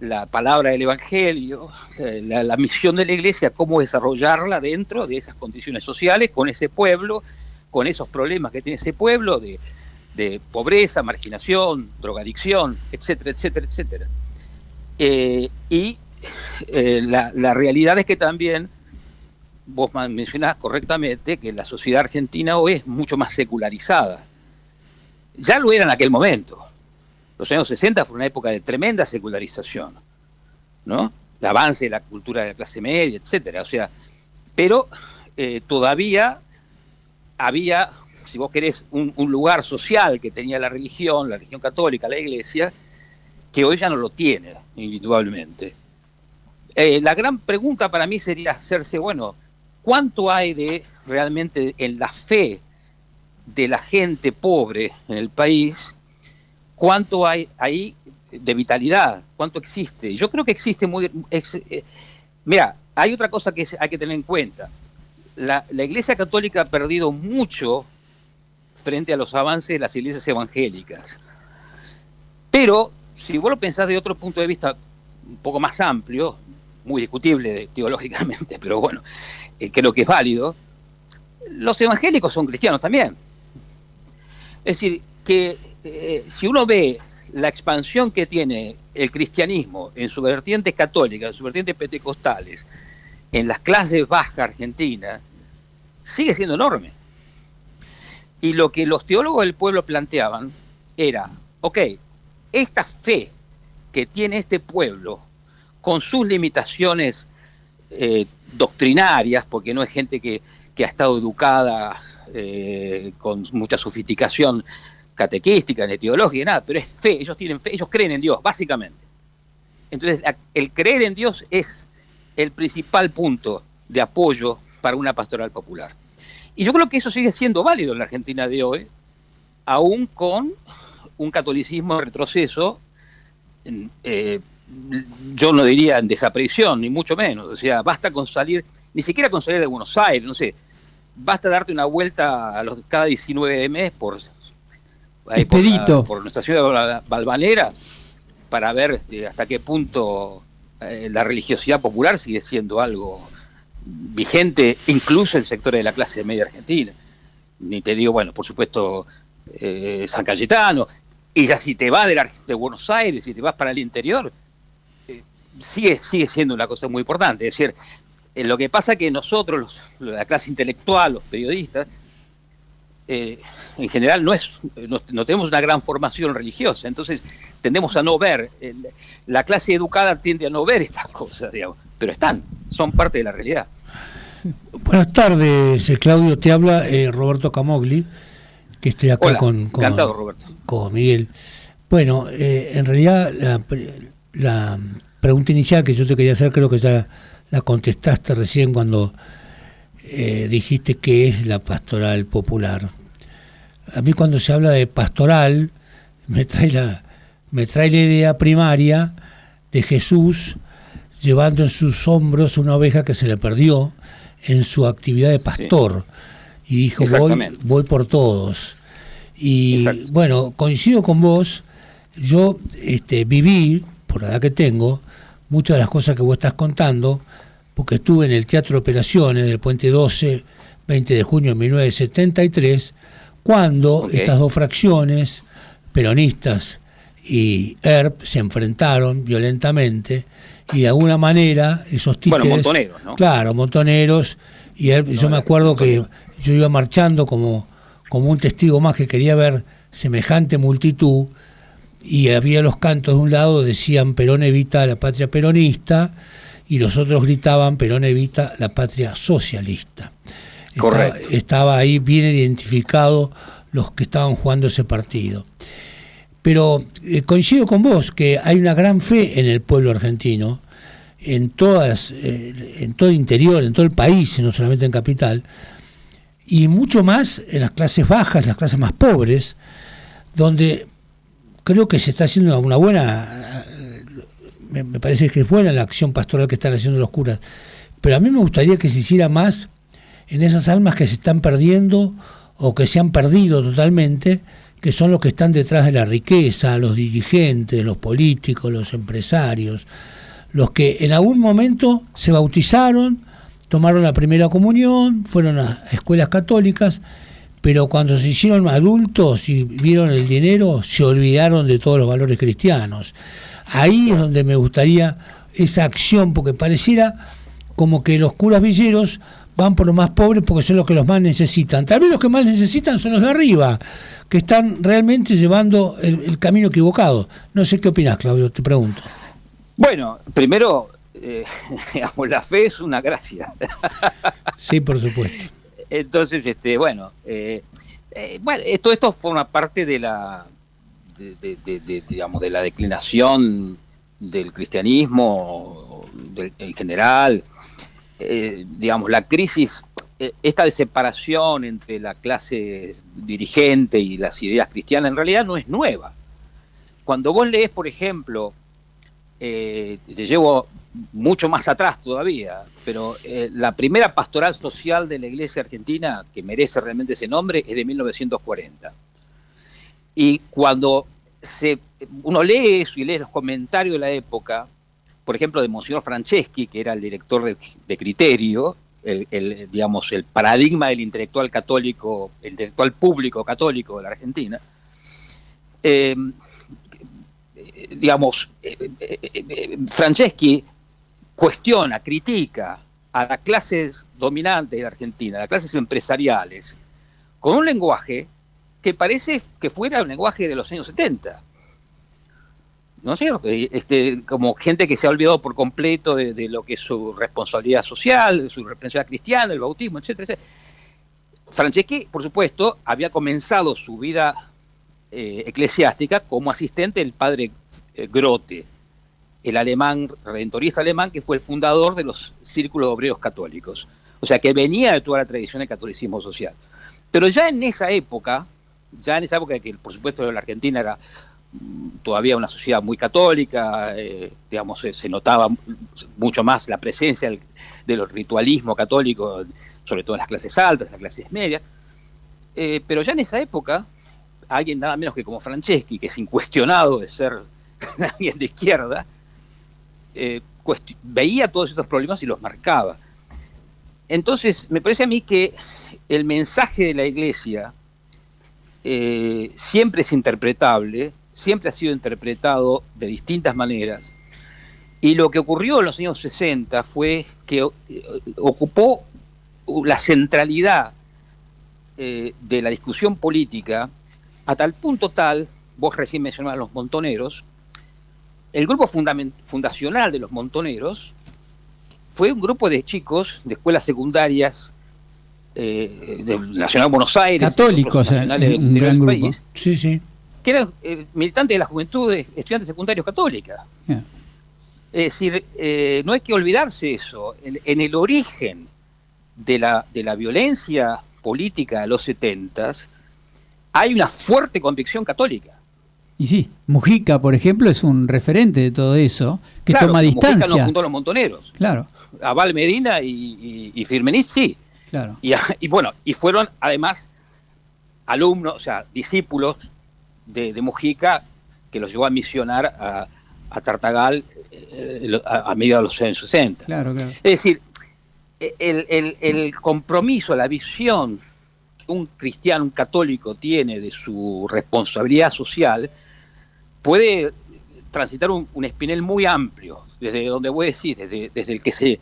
la palabra del Evangelio, la misión de la Iglesia, cómo desarrollarla dentro de esas condiciones sociales, con ese pueblo, con esos problemas que tiene ese pueblo de pobreza, marginación, drogadicción, etcétera, etcétera, etcétera. La realidad es que también, vos mencionás correctamente, que la sociedad argentina hoy es mucho más secularizada. Ya lo era en aquel momento. Los años 60 fue una época de tremenda secularización, ¿no? De avance de la cultura de la clase media, etcétera. O sea, pero todavía había, si vos querés, un lugar social que tenía la religión católica, la Iglesia, que hoy ya no lo tiene, indudablemente. La gran pregunta para mí sería hacerse, bueno, ¿cuánto hay realmente en la fe de la gente pobre en el país? ¿Cuánto hay ahí de vitalidad? ¿Cuánto existe? Yo creo que existe mira, hay otra cosa que hay que tener en cuenta. La Iglesia Católica ha perdido mucho frente a los avances de las iglesias evangélicas. Pero, si vos lo pensás de otro punto de vista un poco más amplio, muy discutible teológicamente, pero bueno, creo que es válido, los evangélicos son cristianos también. Es decir, que si uno ve la expansión que tiene el cristianismo en sus vertientes católicas, en sus vertientes pentecostales, en las clases bajas argentinas, sigue siendo enorme. Y lo que los teólogos del pueblo planteaban era, ok, esta fe que tiene este pueblo, con sus limitaciones doctrinarias, porque no es gente que ha estado educada con mucha sofisticación catequística, ni teológica, nada, pero es fe, ellos tienen fe, ellos creen en Dios, básicamente. Entonces, el creer en Dios es el principal punto de apoyo para una pastoral popular. Y yo creo que eso sigue siendo válido en la Argentina de hoy, aún con un catolicismo en retroceso, yo no diría en desaparición, ni mucho menos. O sea, basta con salir, ni siquiera con salir de Buenos Aires, no sé, basta darte una vuelta cada 19 de mes por nuestra ciudad balvanera para ver hasta qué punto la religiosidad popular sigue siendo algo vigente, incluso en sectores de la clase media argentina. Ni te digo, bueno, por supuesto, San Cayetano, y ya si te vas de Buenos Aires, si te vas para el interior, sigue siendo una cosa muy importante. Es decir, lo que pasa es que nosotros, la clase intelectual, los periodistas, en general no tenemos una gran formación religiosa, entonces tendemos a no ver, la clase educada tiende a no ver estas cosas, digamos, pero son parte de la realidad. Buenas tardes, Claudio, te habla Roberto Camogli, que estoy acá. Hola, encantado, Roberto. Con Miguel. Bueno, en realidad la pregunta inicial que yo te quería hacer, creo que ya la contestaste recién cuando dijiste que es la pastoral popular. A mí cuando se habla de pastoral me trae la idea primaria de Jesús llevando en sus hombros una oveja que se le perdió en su actividad de pastor, sí. Y dijo, voy por todos. Y exacto. Bueno, coincido con vos, yo viví, por la edad que tengo, muchas de las cosas que vos estás contando, porque estuve en el Teatro de Operaciones del Puente 12, 20 de junio de 1973, cuando estas dos fracciones, peronistas y ERP, se enfrentaron violentamente, y de alguna manera esos títeres... Bueno, montoneros, ¿no? Claro, montoneros, y ERP, yo me acuerdo que yo iba marchando como un testigo más que quería ver semejante multitud, y había los cantos de un lado, decían Perón evita la patria peronista, y los otros gritaban Perón evita la patria socialista. Correcto. Estaba ahí bien identificado los que estaban jugando ese partido. Pero coincido con vos que hay una gran fe en el pueblo argentino, en todo el interior, en todo el país, no solamente en Capital, y mucho más en las clases bajas, las clases más pobres, donde creo que se está haciendo una buena, me parece que es buena la acción pastoral que están haciendo los curas, pero a mí me gustaría que se hiciera más en esas almas que se están perdiendo o que se han perdido totalmente, que son los que están detrás de la riqueza, los dirigentes, los políticos, los empresarios, los que en algún momento se bautizaron, tomaron la primera comunión, fueron a escuelas católicas, pero cuando se hicieron adultos y vieron el dinero, se olvidaron de todos los valores cristianos. Ahí es donde me gustaría esa acción, porque pareciera como que los curas villeros van por los más pobres porque son los que los más necesitan. Tal vez los que más necesitan son los de arriba, que están realmente llevando el camino equivocado. No sé qué opinás, Claudio, te pregunto. Bueno, primero, digamos, la fe es una gracia. Sí, por supuesto. Entonces, bueno, esto forma parte de la digamos, de la declinación del cristianismo en general. Digamos, la crisis, esta de separación entre la clase dirigente y las ideas cristianas en realidad no es nueva. Cuando vos lees, por ejemplo, te llevo mucho más atrás todavía, pero la primera pastoral social de la Iglesia argentina, que merece realmente ese nombre, es de 1940. Y cuando uno lee eso y lee los comentarios de la época, por ejemplo, de Monseñor Franceschi, que era el director de Criterio, digamos, el paradigma del intelectual católico, el intelectual público católico de la Argentina, digamos, Franceschi cuestiona, critica a las clases dominantes de la Argentina, a las clases empresariales, con un lenguaje que parece que fuera un lenguaje de los años 70. ¿No es cierto? Como gente que se ha olvidado por completo de lo que es su responsabilidad social, de su responsabilidad cristiana, el bautismo, etcétera, etcétera. Franceschi, por supuesto, había comenzado su vida eclesiástica como asistente del padre Grote, el alemán, redentorista alemán, que fue el fundador de los círculos obreros católicos. O sea, que venía de toda la tradición del catolicismo social. Pero ya en esa época que por supuesto la Argentina era todavía una sociedad muy católica, digamos, se notaba mucho más la presencia del ritualismo católico, sobre todo en las clases altas, en las clases medias. Pero ya en esa época, alguien nada menos que como Franceschi, que es incuestionado de ser alguien de izquierda, veía todos estos problemas y los marcaba. Entonces, me parece a mí que el mensaje de la Iglesia siempre es interpretable, siempre ha sido interpretado de distintas maneras, y lo que ocurrió en los años 60 fue que ocupó la centralidad de la discusión política a tal punto tal, vos recién mencionabas los Montoneros, el grupo fundacional de los Montoneros fue un grupo de chicos de escuelas secundarias del Nacional de Buenos Aires, católicos, un gran grupo. País, Sí, sí. que eran militantes de la juventud de estudiantes secundarios católicas. Yeah. Es decir, no hay que olvidarse eso. En el origen de la violencia política de los 70s hay una fuerte convicción católica. Y sí, Mujica, por ejemplo, es un referente de todo eso, que claro, toma Mujica distancia. no juntó a los Montoneros. Claro, Abal Medina y Firmenich sí. claro. Y bueno, y fueron además alumnos, o sea, discípulos de Mujica, que los llevó a misionar a Tartagal a mediados de los años 60. Claro, claro. Es decir, el compromiso, la visión que un cristiano, un católico tiene de su responsabilidad social, puede transitar un espinel muy amplio, desde donde voy a decir, desde el que se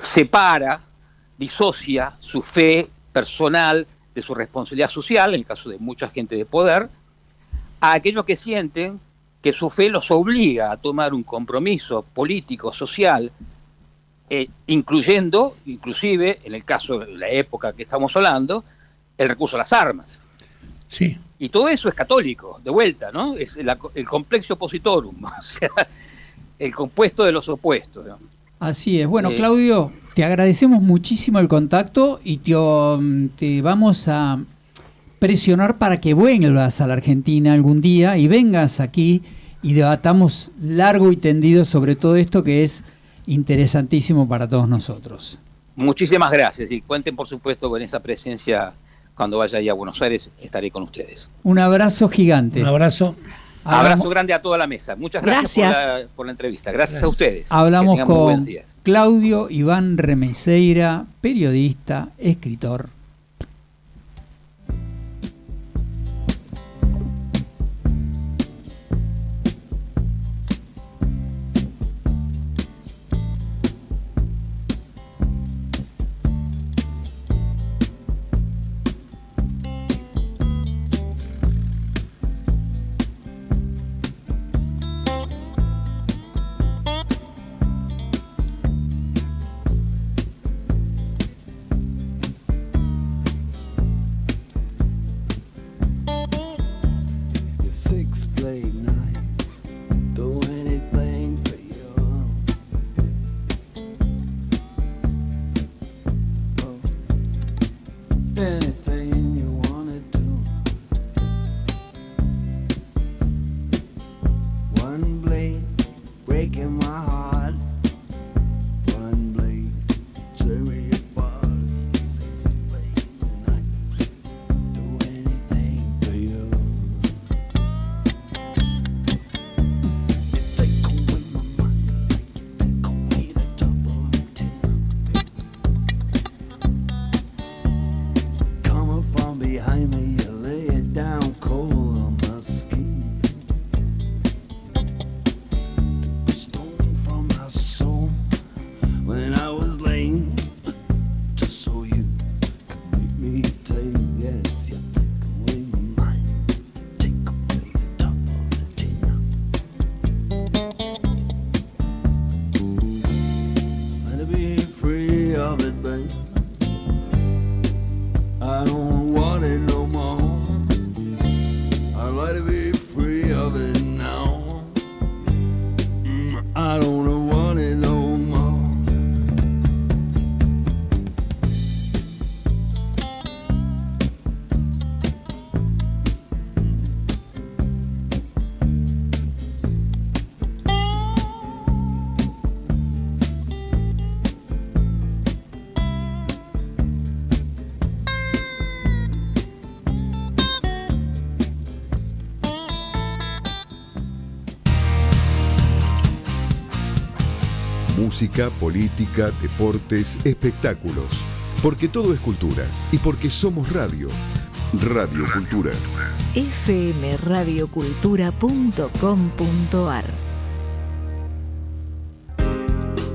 separa, disocia su fe personal de su responsabilidad social, en el caso de mucha gente de poder, a aquellos que sienten que su fe los obliga a tomar un compromiso político, social, inclusive, en el caso de la época que estamos hablando, el recurso a las armas. Sí. Y todo eso es católico, de vuelta, ¿no? Es el complexo oppositorum, o sea, el compuesto de los opuestos, ¿no? Así es. Bueno, Claudio, te agradecemos muchísimo el contacto y te vamos a presionar para que vuelvas a la Argentina algún día y vengas aquí y debatamos largo y tendido sobre todo esto que es interesantísimo para todos nosotros. Muchísimas gracias y cuenten por supuesto con esa presencia cuando vaya ahí a Buenos Aires, estaré con ustedes. Un abrazo gigante. Un abrazo. Abrazo grande a toda la mesa. Muchas gracias. Por la entrevista. Gracias a ustedes. Hablamos con Claudio Iván Remeseira, periodista, escritor. Six-blade knife, do anything for you. Oh, anything you wanna do. One blade breaking my heart. One blade tear me apart. Six-blade knife, do anything for you. música, política, deportes, espectáculos. Porque todo es cultura y porque somos radio. Radio Cultura. fmradiocultura.com.ar.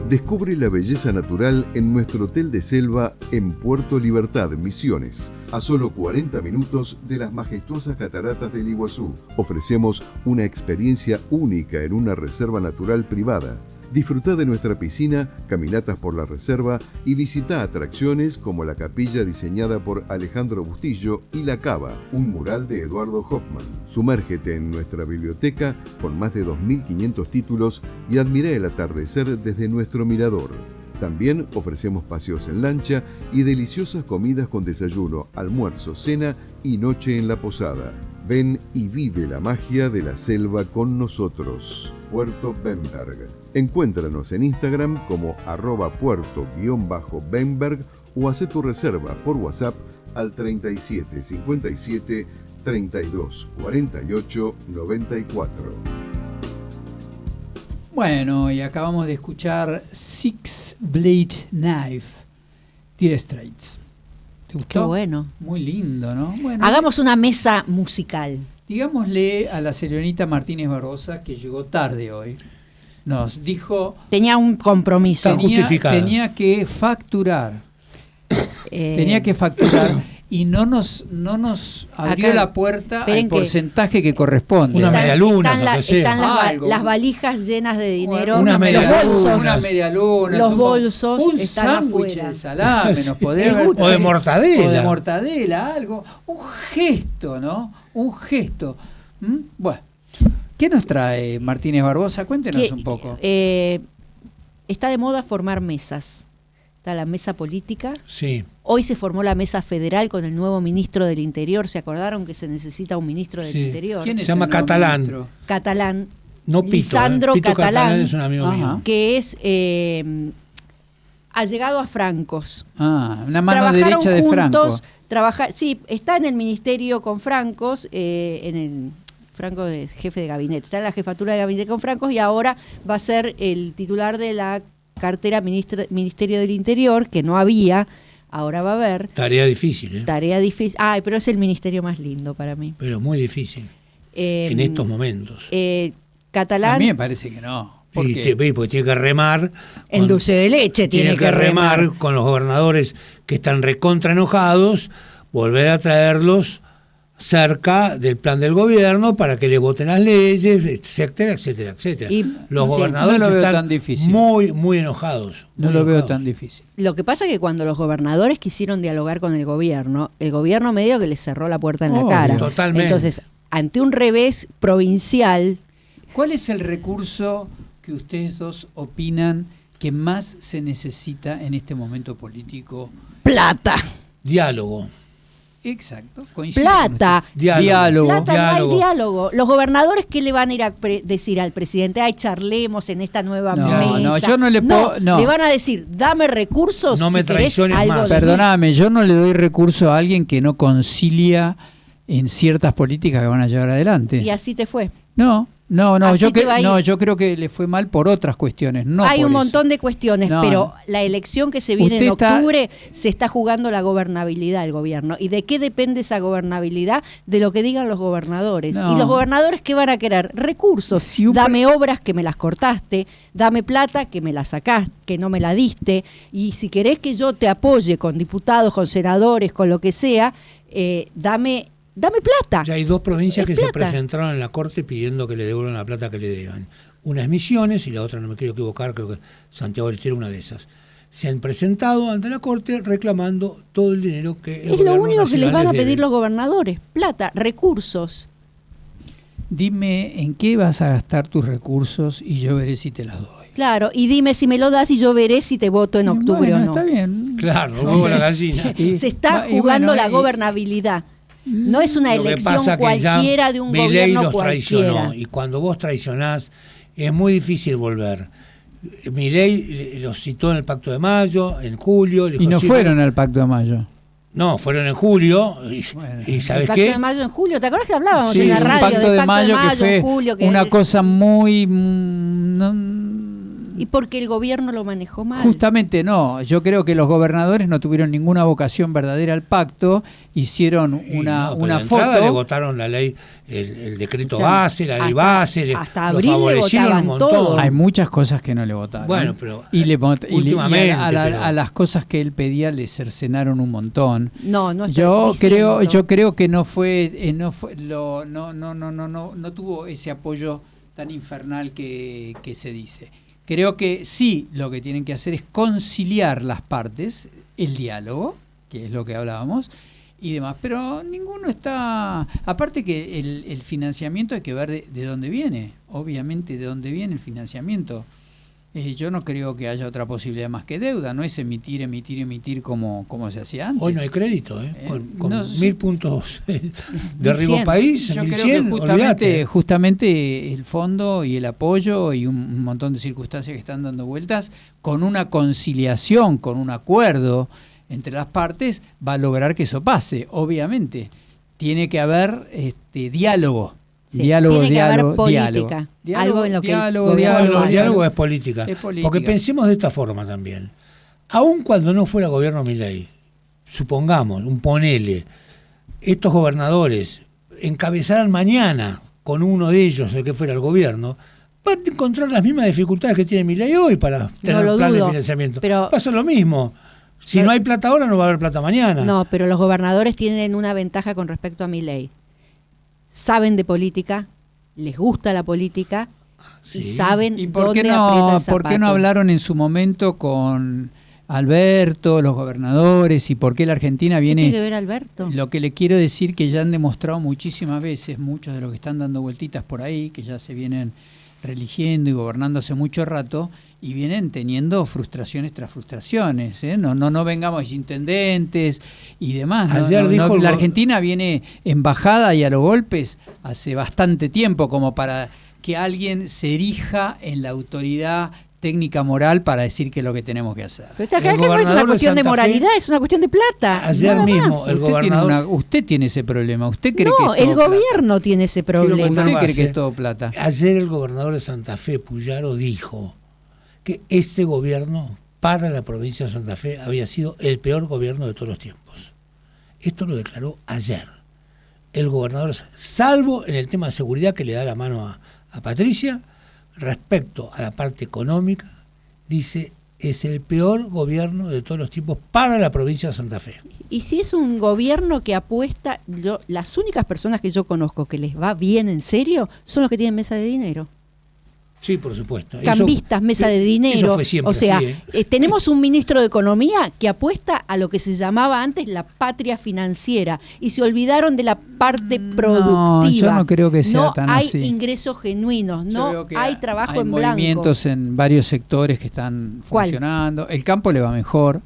Descubre la belleza natural en nuestro hotel de selva en Puerto Libertad, Misiones. A solo 40 minutos de las majestuosas cataratas del Iguazú. Ofrecemos una experiencia única en una reserva natural privada. Disfruta de nuestra piscina, caminatas por la reserva y visita atracciones como la capilla diseñada por Alejandro Bustillo y La Cava, un mural de Eduardo Hoffman. Sumérgete en nuestra biblioteca con más de 2.500 títulos y admira el atardecer desde nuestro mirador. También ofrecemos paseos en lancha y deliciosas comidas con desayuno, almuerzo, cena y noche en la posada. Ven y vive la magia de la selva con nosotros. Puerto Bemberg. Encuéntranos en Instagram como @puerto_Bemberg o haz tu reserva por WhatsApp al 37 57 32 48 94. Bueno, y acabamos de escuchar Six Blade Knife, Dire Straits. ¿Te gustó? Qué bueno. Muy lindo, ¿no? Bueno, Hagamos una mesa musical. digámosle a la señorita Martínez Barbosa que llegó tarde hoy. Nos dijo... Tenía un compromiso. Está justificada. Tenía que facturar. Tenía que facturar y no nos abrió Acá, la puerta al esperen que- porcentaje que corresponde. Una media luna, están, lo que sea. están Algo. las valijas llenas de dinero. Una los media bolsos. luna. Una media luna. Los un- bolsos un están sándwich afuera. de salame, nos podría haber- Escuche. O de mortadela. O de mortadela, algo. Un gesto, ¿no? Un gesto. ¿Mm? Bueno, ¿qué nos trae Martínez Barbosa? Cuéntenos Que, un poco. está de moda formar mesas. Está la mesa política. Sí. Hoy se formó la mesa federal con el nuevo ministro del Interior. ¿Se acordaron que se necesita un ministro del Sí. Interior? ¿Quién es se llama el nuevo Catalán. ministro? Catalán. No Pito. Lisandro Pito Catalán, es un amigo Ajá. mío. Que es allegado a Francos. Una mano Trabajaron derecha de juntos, Franco. Sí, está en el ministerio con Francos, en el Franco es jefe de gabinete, está en la jefatura de gabinete con Francos y ahora va a ser el titular de la cartera Ministerio del Interior, que no había, ahora va a haber. Tarea difícil, ¿eh? Tarea difícil. Ay, pero es el ministerio más lindo para mí. Pero muy difícil. Eh, En estos momentos. Catalán, A mí me parece que no. ¿Por Y qué? porque tiene que remar. en con- dulce de leche tiene que remar con los gobernadores que están recontra enojados, volver a traerlos cerca del plan del gobierno para que le voten las leyes, etcétera, etcétera, etcétera. Y, Los sí, gobernadores no lo veo están tan difícil. muy enojados. No muy lo veo enojados. tan difícil. Lo que pasa es que cuando los gobernadores quisieron dialogar con el gobierno medio que les cerró la puerta en la Obvio. cara. Totalmente. Entonces, ante un revés provincial, ¿Cuál es el recurso que ustedes dos opinan que más se necesita en este momento político? plata. Diálogo. Exacto. coincido con Plata. usted. Diálogo. Plata, no Diálogo. hay diálogo. Los gobernadores, ¿qué le van a ir a decir al presidente? Ay, charlemos en esta nueva No, mesa. no, yo no le puedo- no. Le van a decir, dame recursos. No me si querés traiciones algo más. de mí. Perdóname, yo no le doy recurso a alguien que no concilia en ciertas políticas que van a llevar adelante. Y así te fue. No, Así yo, te va a ir. yo creo que le fue mal por otras cuestiones. No Hay por un eso. montón de cuestiones, No, pero no. la elección que se viene en Usted está- octubre se está jugando la gobernabilidad del gobierno. ¿Y de qué depende esa gobernabilidad? De lo que digan los gobernadores. No. ¿Y los gobernadores qué van a querer? Recursos. Si un Dame obras que me las cortaste, dame plata que me la sacaste, que no me la diste. Y si querés que yo te apoye con diputados, con senadores, con lo que sea, dame plata. Ya hay dos provincias Es que se plata. presentaron en la Corte pidiendo que le devuelvan la plata que le deban. Una es Misiones y la otra, no me quiero equivocar, creo que Santiago del Estero, una de esas. Se han presentado ante la Corte reclamando todo el dinero que el Es lo gobierno único que les nacional van a les pedir debe. los gobernadores. Plata, recursos. Dime en qué vas a gastar tus recursos y yo veré si te las doy. Claro, y dime si me lo das y yo veré si te voto en octubre Bueno, o no. está bien. Claro, el huevo a la gallina. Y- Se está y jugando bueno, la y- gobernabilidad. No es una Lo que elección pasa que ya cualquiera de un Milei gobierno los cualquiera. traicionó y cuando vos traicionás es muy difícil volver. Milei los citó en el Pacto de Mayo, en julio. le Y dijo, no "Sí, fueron al Pacto de Mayo. No, fueron en julio y, Bueno. y El ¿sabes Pacto qué? de Mayo en julio, ¿te acuerdas que hablábamos Sí, en la un radio Pacto del de Pacto Mayo que en fue julio? una cosa muy... Y porque el gobierno lo manejó mal. Justamente no, yo creo que los gobernadores no tuvieron ninguna vocación verdadera al pacto, hicieron una de entrada foto. le votaron la ley, el decreto Ya, base, la ley base, hasta lo abril le favorecieron votaban un montón. todo. Hay muchas cosas que no le votaron. Bueno, pero últimamente, pero a las cosas que él pedía le cercenaron un montón. No estoy Yo diciendo. creo que no tuvo ese apoyo tan infernal que se dice. Creo que sí, lo que tienen que hacer es conciliar las partes, el diálogo, que es lo que hablábamos, y demás, pero ninguno está... Aparte que el financiamiento hay que ver de dónde viene, obviamente de dónde viene el financiamiento. Yo no creo que haya otra posibilidad más que deuda, no es emitir como se hacía antes. Hoy no hay crédito, con no, 1000 puntos de Rigo País, yo 1100, creo que olvídate. justamente el fondo y el apoyo y un montón de circunstancias que están dando vueltas, con una conciliación, con un acuerdo entre las partes, va a lograr que eso pase. Obviamente, tiene que haber diálogo. Sí, tiene que haber política. Algo en lo que El diálogo es política. Porque pensemos de esta forma también. Aun cuando no fuera gobierno Milei, supongamos, ponele, estos gobernadores encabezaran mañana con uno de ellos, el que fuera el gobierno, va a encontrar las mismas dificultades que tiene Milei hoy para tener plan de financiamiento. Pero pasa lo mismo. Si no hay plata ahora, no va a haber plata mañana. No, pero los gobernadores tienen una ventaja con respecto a Milei. Saben de política, les gusta la política y saben ¿Y por dónde qué aprieta el por qué no zapato? hablaron en su momento con Alberto, los gobernadores, y por qué la Argentina ¿Qué viene? tiene que ver Alberto? Lo que le quiero decir que ya han demostrado muchísimas veces, muchos de los que están dando vueltitas por ahí, que ya se vienen religiendo y gobernando hace mucho rato, y vienen teniendo frustraciones tras frustraciones, ¿eh? No vengamos intendentes y demás. La Argentina viene en bajada y a los golpes hace bastante tiempo como para que alguien se erija en la autoridad técnica moral para decir qué es lo que tenemos que hacer. Pero acá no es una cuestión de moralidad, es una cuestión de plata. Ayer mismo más. el gobernador... Usted tiene ese problema. ¿Usted cree no, que es el todo gobierno plata? tiene ese problema. ¿Usted cree que es todo plata? Ayer el gobernador de Santa Fe, Puyaro, dijo que este gobierno para la provincia de Santa Fe había sido el peor gobierno de todos los tiempos. Esto lo declaró ayer. El gobernador, salvo en el tema de seguridad que le da la mano a Patricia, respecto a la parte económica, dice, es el peor gobierno de todos los tiempos para la provincia de Santa Fe. Y si es un gobierno que apuesta, las únicas personas que yo conozco que les va bien en serio son los que tienen mesa de dinero. Sí, por supuesto. Cambistas, mesa de dinero. Eso fue siempre o sea, así, tenemos un ministro de Economía que apuesta a lo que se llamaba antes la patria financiera y se olvidaron de la parte productiva. No, yo no creo que sea tan así. No hay ingresos genuinos, no hay trabajo en blanco. Hay movimientos en varios sectores que están funcionando. El campo le va mejor.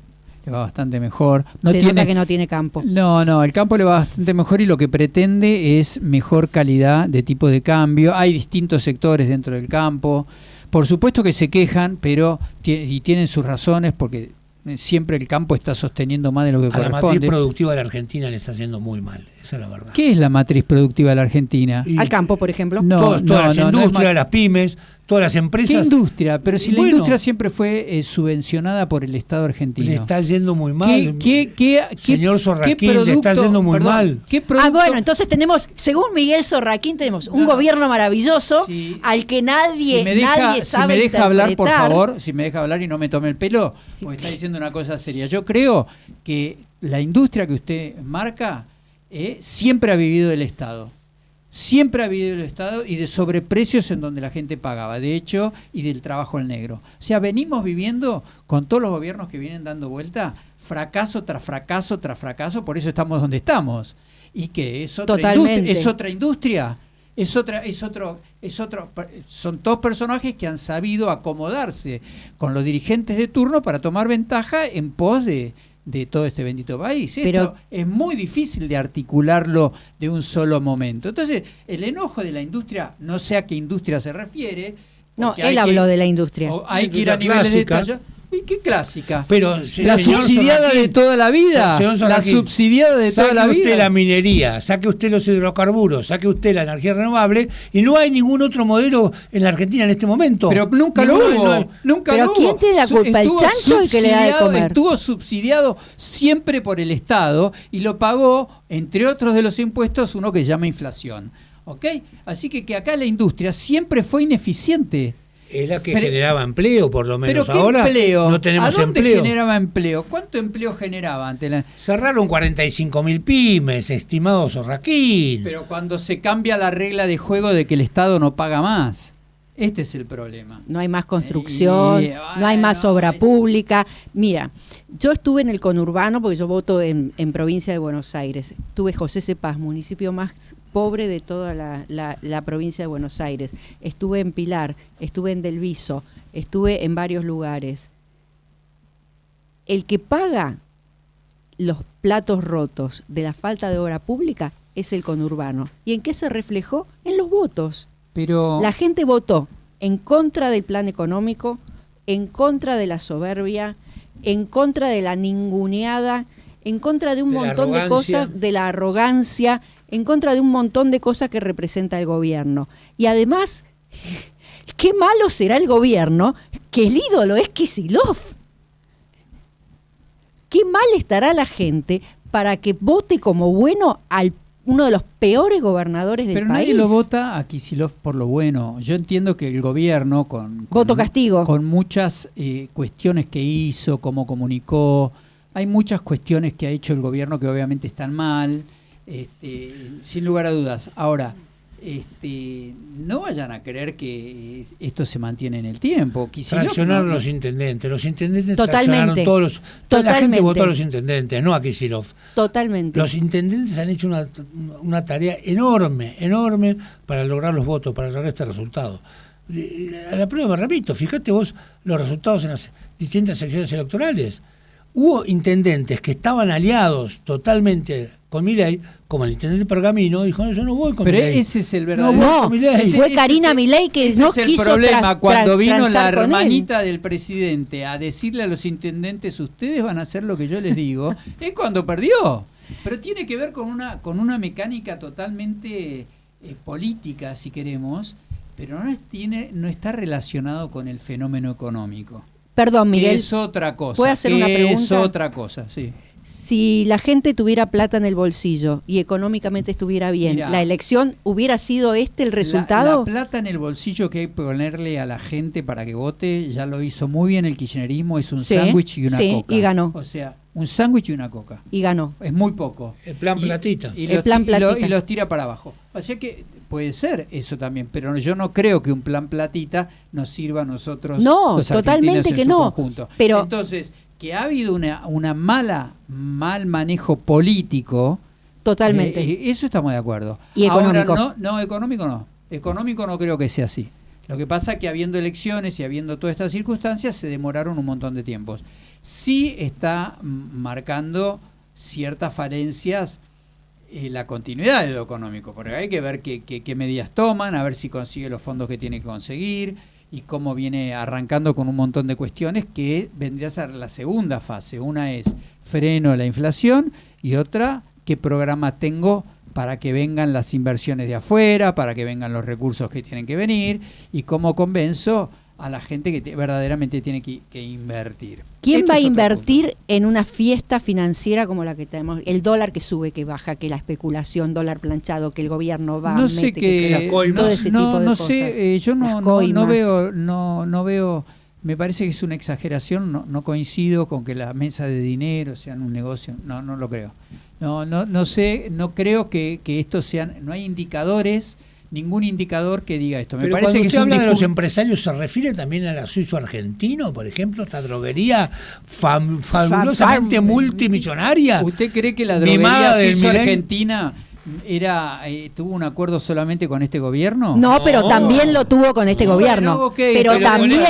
Le va bastante mejor. Nota que no tiene campo. No, el campo le va bastante mejor y lo que pretende es mejor calidad de tipo de cambio. Hay distintos sectores dentro del campo. Por supuesto que se quejan, pero y tienen sus razones porque siempre el campo está sosteniendo más de lo que corresponde. A la matriz productiva de la Argentina le está haciendo muy mal, esa es la verdad. ¿Qué es la matriz productiva de la Argentina? Al campo, por ejemplo. Todas las industrias, las pymes, todas las empresas. ¿Qué industria? Pero si la industria siempre fue subvencionada por el Estado argentino. Le está yendo muy mal. Señor Sorraquín, le está yendo muy mal. Bueno, entonces tenemos, según Miguel Sorraquín, tenemos un gobierno maravilloso al que nadie sabe Si me deja hablar, por interpretar. favor, si me deja hablar y no me tome el pelo, porque está diciendo una cosa seria. Yo creo que la industria que usted marca siempre ha vivido del Estado. Siempre ha habido el Estado y de sobreprecios en donde la gente pagaba, de hecho, y del trabajo al negro. O sea, venimos viviendo con todos los gobiernos que vienen dando vuelta, fracaso tras fracaso tras fracaso, por eso estamos donde estamos. Y que es otra industria, son dos personajes que han sabido acomodarse con los dirigentes de turno para tomar ventaja en pos de todo este bendito país. Esto es muy difícil de articularlo de un solo momento. Entonces, el enojo de la industria, no sé a qué industria se refiere. No, él habló de la industria. Hay que ir a niveles de detalle. ¿Y qué clásica? Pero, la señor subsidiada Sonaquín, de toda la vida. señor La Sonaquín, subsidiada de toda la saque usted vida. la minería, saque usted los hidrocarburos, saque usted la energía renovable, y no hay ningún otro modelo en la Argentina en este momento. Pero nunca lo Ninguno, hubo. no hay. Nunca ¿Pero lo quién hubo. tiene la culpa? ¿El Estuvo chancho o el que le da de subsidiado- comer? Estuvo subsidiado siempre por el Estado y lo pagó, entre otros de los impuestos, uno que se llama inflación. ¿Ok? Así que acá la industria siempre fue ineficiente. Es la que Pero- generaba empleo, por lo menos. ¿Pero qué Ahora empleo? no tenemos ¿A dónde empleo. generaba empleo? ¿Cuánto empleo generaba ante la... Cerraron 45.000 pymes, estimado Sorraquín. Pero cuando se cambia la regla de juego de que el Estado no paga más. Este es el problema. No hay más construcción, no hay más bueno, obra pública. Mira, yo estuve en el conurbano, porque yo voto en provincia de Buenos Aires. Tuve José Cepaz, municipio más pobre de toda la provincia de Buenos Aires. Estuve en Pilar, estuve en Del Viso, estuve en varios lugares. El que paga los platos rotos de la falta de obra pública es el conurbano. ¿Y en qué se reflejó? En los votos. Pero... La gente votó en contra del plan económico, en contra de la soberbia, en contra de la ninguneada, en contra de un De la montón de arrogancia. cosas, de la arrogancia, en contra de un montón de cosas que representa el gobierno. Y además, qué malo será el gobierno que el ídolo es Kicillof. Qué mal estará la gente para que vote como bueno al uno de los peores gobernadores del Pero país. nadie lo vota a Kicillof por lo bueno. Yo entiendo que el gobierno, con Voto castigo. con muchas cuestiones que hizo, cómo comunicó, hay muchas cuestiones que ha hecho el gobierno que obviamente están mal, sin lugar a dudas. Ahora, no vayan a creer que esto se mantiene en el tiempo. Kicillof Traccionaron no- los intendentes. Los intendentes Totalmente. traccionaron todos los... Toda la gente Totalmente. votó a los intendentes, no a Kicillof. Totalmente. Los intendentes han hecho una tarea enorme, enorme para lograr los votos, para lograr este resultado. A la prueba, me repito, fíjate vos los resultados en las distintas secciones electorales. Hubo intendentes que estaban aliados totalmente con Milei, como el intendente Pergamino, dijo, no, yo no voy con Pero Milei. ese es el verdadero... voy No, con Milei. fue Karina es el- Milei que ese no es el quiso problema. Cuando vino la transar con él. hermanita del presidente a decirle a los intendentes, ustedes van a hacer lo que yo les digo, es cuando perdió. Pero tiene que ver con una mecánica totalmente política, si queremos, pero no está relacionado con el fenómeno económico. Perdón, Que Miguel. es otra cosa. ¿puedo hacer una que pregunta? Es otra cosa, sí. Si la gente tuviera plata en el bolsillo y económicamente estuviera bien, Mirá. ¿la elección hubiera sido el resultado? La plata en el bolsillo que hay que ponerle a la gente para que vote, ya lo hizo muy bien el kirchnerismo, es un Sí, sándwich y una sí, coca. y ganó. O sea, un sándwich y una coca. Y ganó. Es muy poco. El plan platita. Y El los, plan y lo- platita. y los tira para abajo. O sea que puede ser eso también, pero yo no creo que un plan platita nos sirva a nosotros. No, los totalmente argentinos en que su no. conjunto. Pero- entonces, que ha habido una mal manejo político. Totalmente. Eso estamos de acuerdo. Y económico. Ahora, no, económico no. Económico no creo que sea así. Lo que pasa es que habiendo elecciones y habiendo todas estas circunstancias se demoraron un montón de tiempos. Sí está marcando ciertas falencias la continuidad de lo económico, porque hay que ver qué medidas toman, a ver si consigue los fondos que tiene que conseguir y cómo viene arrancando con un montón de cuestiones que vendría a ser la segunda fase. Una es freno de la inflación y otra, qué programa tengo para que vengan las inversiones de afuera, para que vengan los recursos que tienen que venir y cómo convenzo a la gente que verdaderamente tiene que invertir. ¿Quién Esto va a es otro invertir punto. en una fiesta financiera como la que tenemos? El dólar que sube, que baja, que la especulación, dólar planchado, que el gobierno va, No mete, sé que las qué, coimas. todo ese tipo de no cosas. sé, yo Las no coimas. veo, me parece que es una exageración, no coincido con que la mesa de dinero sean un negocio, no lo creo. No sé, no creo que esto sean, no hay indicadores, ningún indicador que diga esto. Me Pero parece cuando que usted es un habla de los discurso. empresarios, ¿se refiere también a la suizo-argentino, por ejemplo, esta droguería fabulosamente multimillonaria? ¿Usted cree que la Mimada droguería del suizo-argentina tuvo un acuerdo solamente con este gobierno? No, pero No. también lo tuvo con este No, gobierno. bueno, ok, pero pero también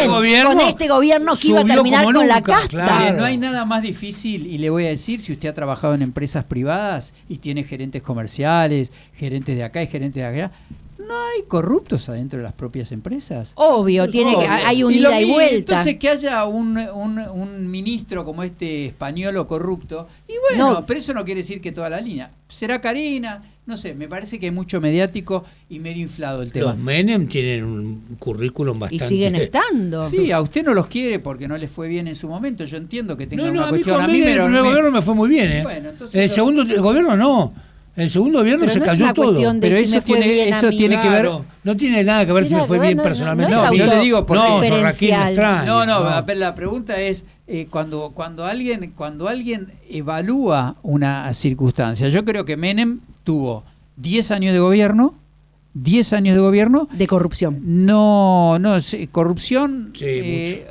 con este gobierno que iba a subió terminar como con la nunca, casta. claro. Mire, no hay nada más difícil, y le voy a decir, si usted ha trabajado en empresas privadas y tiene gerentes comerciales, gerentes de acá y gerentes de allá, ¿No hay corruptos adentro de las propias empresas? Obvio, hay un ida y vuelta. Entonces que haya un ministro como este español o corrupto, y bueno, pero eso no quiere decir que toda la línea. Será Carina, no sé, me parece que hay mucho mediático y medio inflado el tema. Los Menem tienen un currículum bastante... Y siguen estando. Sí, a usted no los quiere porque no les fue bien en su momento. Yo entiendo que tenga una a mí cuestión. con Menem, el primer gobierno me fue muy bien, ¿eh? Bueno, entonces el segundo gobierno no. El segundo gobierno pero se no cayó es una todo. De pero si eso tiene que ver. No tiene nada que ver si me fue bien personalmente. No, yo le digo porque no, Sorraquín me extraña. No, la pregunta es cuando alguien evalúa una circunstancia. Yo creo que Menem tuvo 10 años de gobierno. 10 años de gobierno. De corrupción. No, corrupción, sí,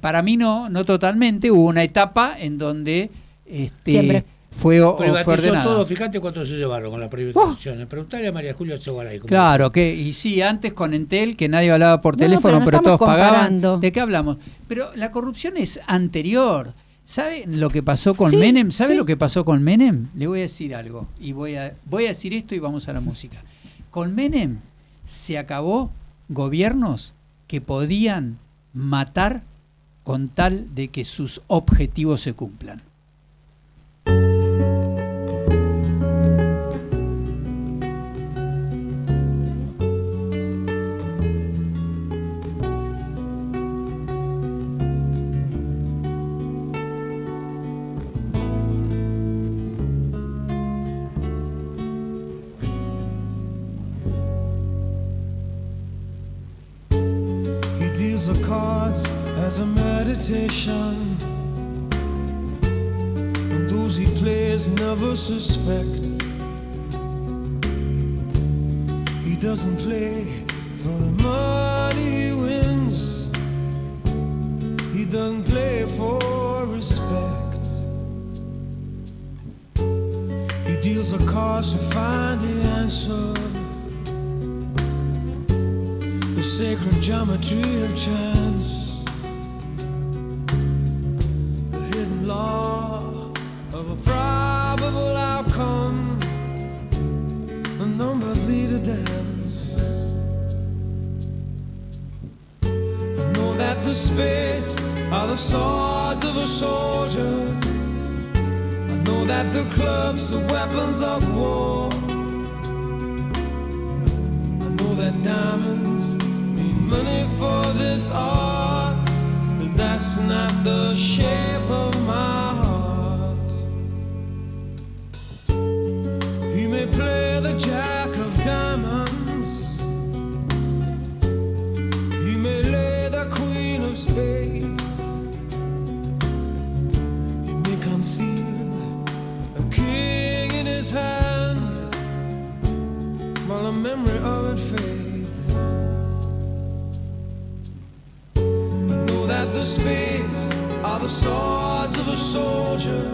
para mí no totalmente. Hubo una etapa en donde siempre fue privatizó ordenada. todo. Fíjate cuánto se llevaron con las privatizaciones. Preguntale a María Julia Chegaray. Claro, y sí, antes con Entel, que nadie hablaba por teléfono, pero todos pagaban. ¿De qué hablamos? Pero la corrupción es anterior. ¿Sabe lo que pasó con Menem? ¿Sabe lo que pasó con Menem? Le voy a decir algo. Y voy a decir esto y vamos a la música. Con Menem se acabó gobiernos que podían matar con tal de que sus objetivos se cumplan. The cards as a meditation, and those he plays never suspect. He doesn't play for the money he wins, he doesn't play for respect. He deals the cards to find the answer, the sacred geometry of chance, the hidden law of a probable outcome. The numbers lead a dance. I know that the spades are the swords of a soldier. I know that the clubs are weapons of war. I know that diamonds money for this art, but that's not the shape of my heart. He may play the jack of diamonds, he may lay the queen of spades, he may conceal a king in his hand while the memory of it fades. The spades are the swords of a soldier.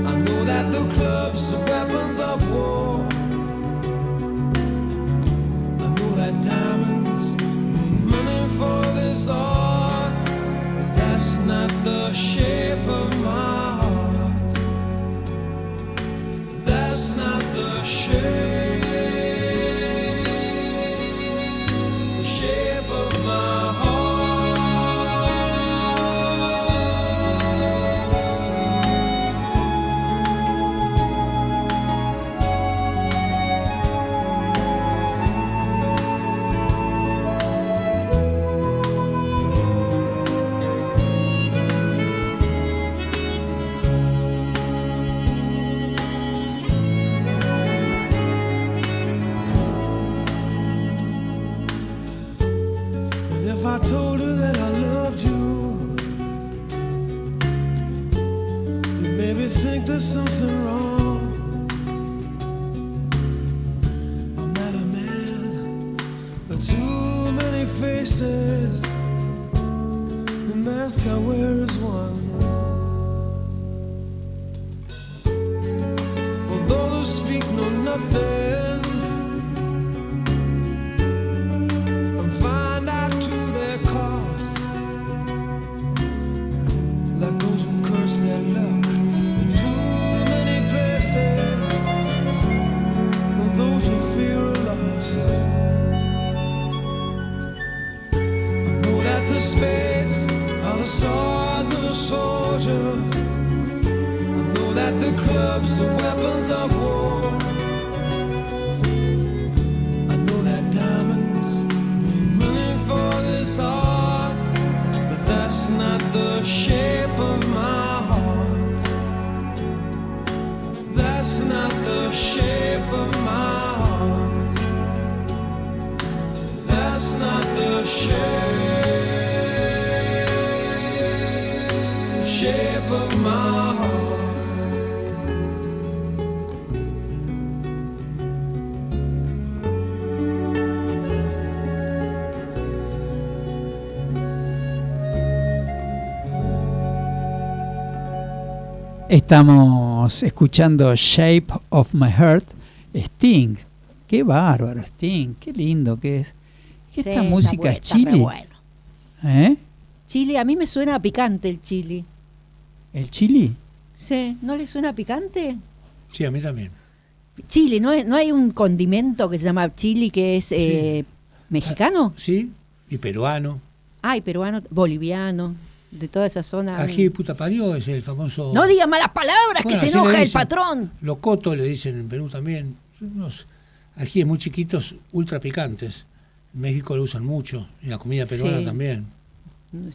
I know that the clubs are weapons of war. I know that diamonds mean money for this art, but that's not the shape of my heart. That's not the shape of my heart. If I told her that I loved you, you'd maybe think there's something wrong. I'm not a man, but too many faces. The mask I wear is one. For those who speak know nothing, like those who curse their luck in too many places, or those who fear a loss. soldier. I know that the clubs are weapons of war. I know that diamonds mean money for this art, but that's not the shape of my heart. That's not the shape of my heart. That's not the shape of my heart. Estamos escuchando Shape of My Heart, Sting. Qué bárbaro, Sting, qué lindo que es. Esta Sí, música es está re chili. bueno. ¿Eh? Chili, a mí me suena picante el chili. ¿El chili? Sí, ¿no le suena picante? Sí, a mí también. Chili, ¿no hay un condimento que se llama chili que es Sí. mexicano? Sí, y peruano. Ay, peruano, boliviano, de toda esa zona. Ají de puta parió es el famoso... No diga malas palabras, Bueno, que se así le enoja el dicen. patrón. Locoto le dicen en Perú también. Unos ajíes muy chiquitos, ultra picantes. En México lo usan mucho, y la comida peruana Sí. también.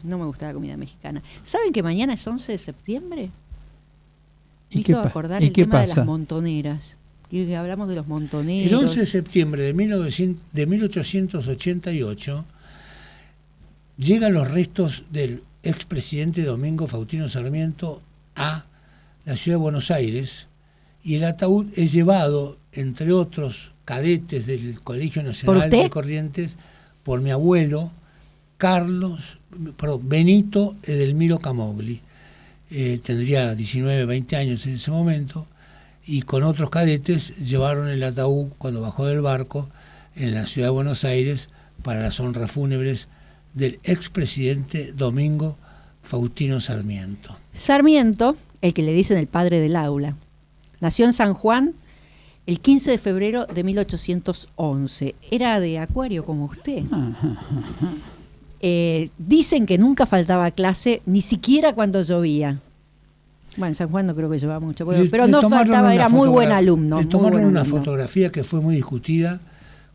No me gusta la comida mexicana. ¿Saben que mañana es 11 de septiembre? Me ¿Y qué hizo pa- acordar y el qué tema de pasa? las montoneras. Y que hablamos de los montoneros. El 11 de septiembre de 1888 llegan los restos del expresidente Domingo Faustino Sarmiento a la ciudad de Buenos Aires y el ataúd es llevado, entre otros cadetes del Colegio Nacional usted? de Corrientes, por mi abuelo Benito Edelmiro Camogli. Tendría 19, 20 años en ese momento, y con otros cadetes llevaron el ataúd cuando bajó del barco en la ciudad de Buenos Aires para las honras fúnebres del expresidente Domingo Faustino Sarmiento. Sarmiento, el que le dicen el padre del aula, nació en San Juan el 15 de febrero de 1811. Era de Acuario como usted. Dicen que nunca faltaba clase, ni siquiera cuando llovía. Bueno, en San Juan no creo que llovía mucho, pero Le no tomaron faltaba, una era muy buen alumno. Le muy tomaron buen una alumno. fotografía que fue muy discutida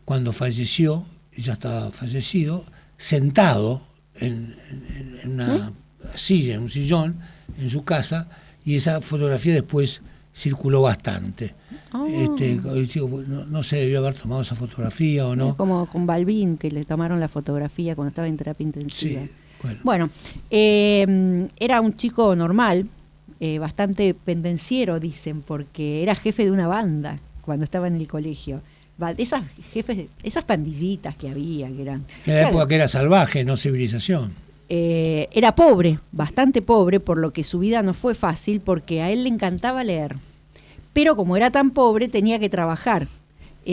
cuando falleció, y ya estaba fallecido, sentado en una silla, en un sillón, en su casa, y esa fotografía después circuló bastante. Ah. No se debió haber tomado esa fotografía o no. Como con Balbín, que le tomaron la fotografía cuando estaba en terapia intensiva. Sí, bueno. Bueno, era un chico normal, bastante pendenciero, dicen, porque era jefe de una banda cuando estaba en el colegio. Esas pandillitas que había, que eran... En la época que era salvaje, no civilización. Era pobre, bastante pobre, por lo que su vida no fue fácil, porque a él le encantaba leer. Pero como era tan pobre, tenía que trabajar.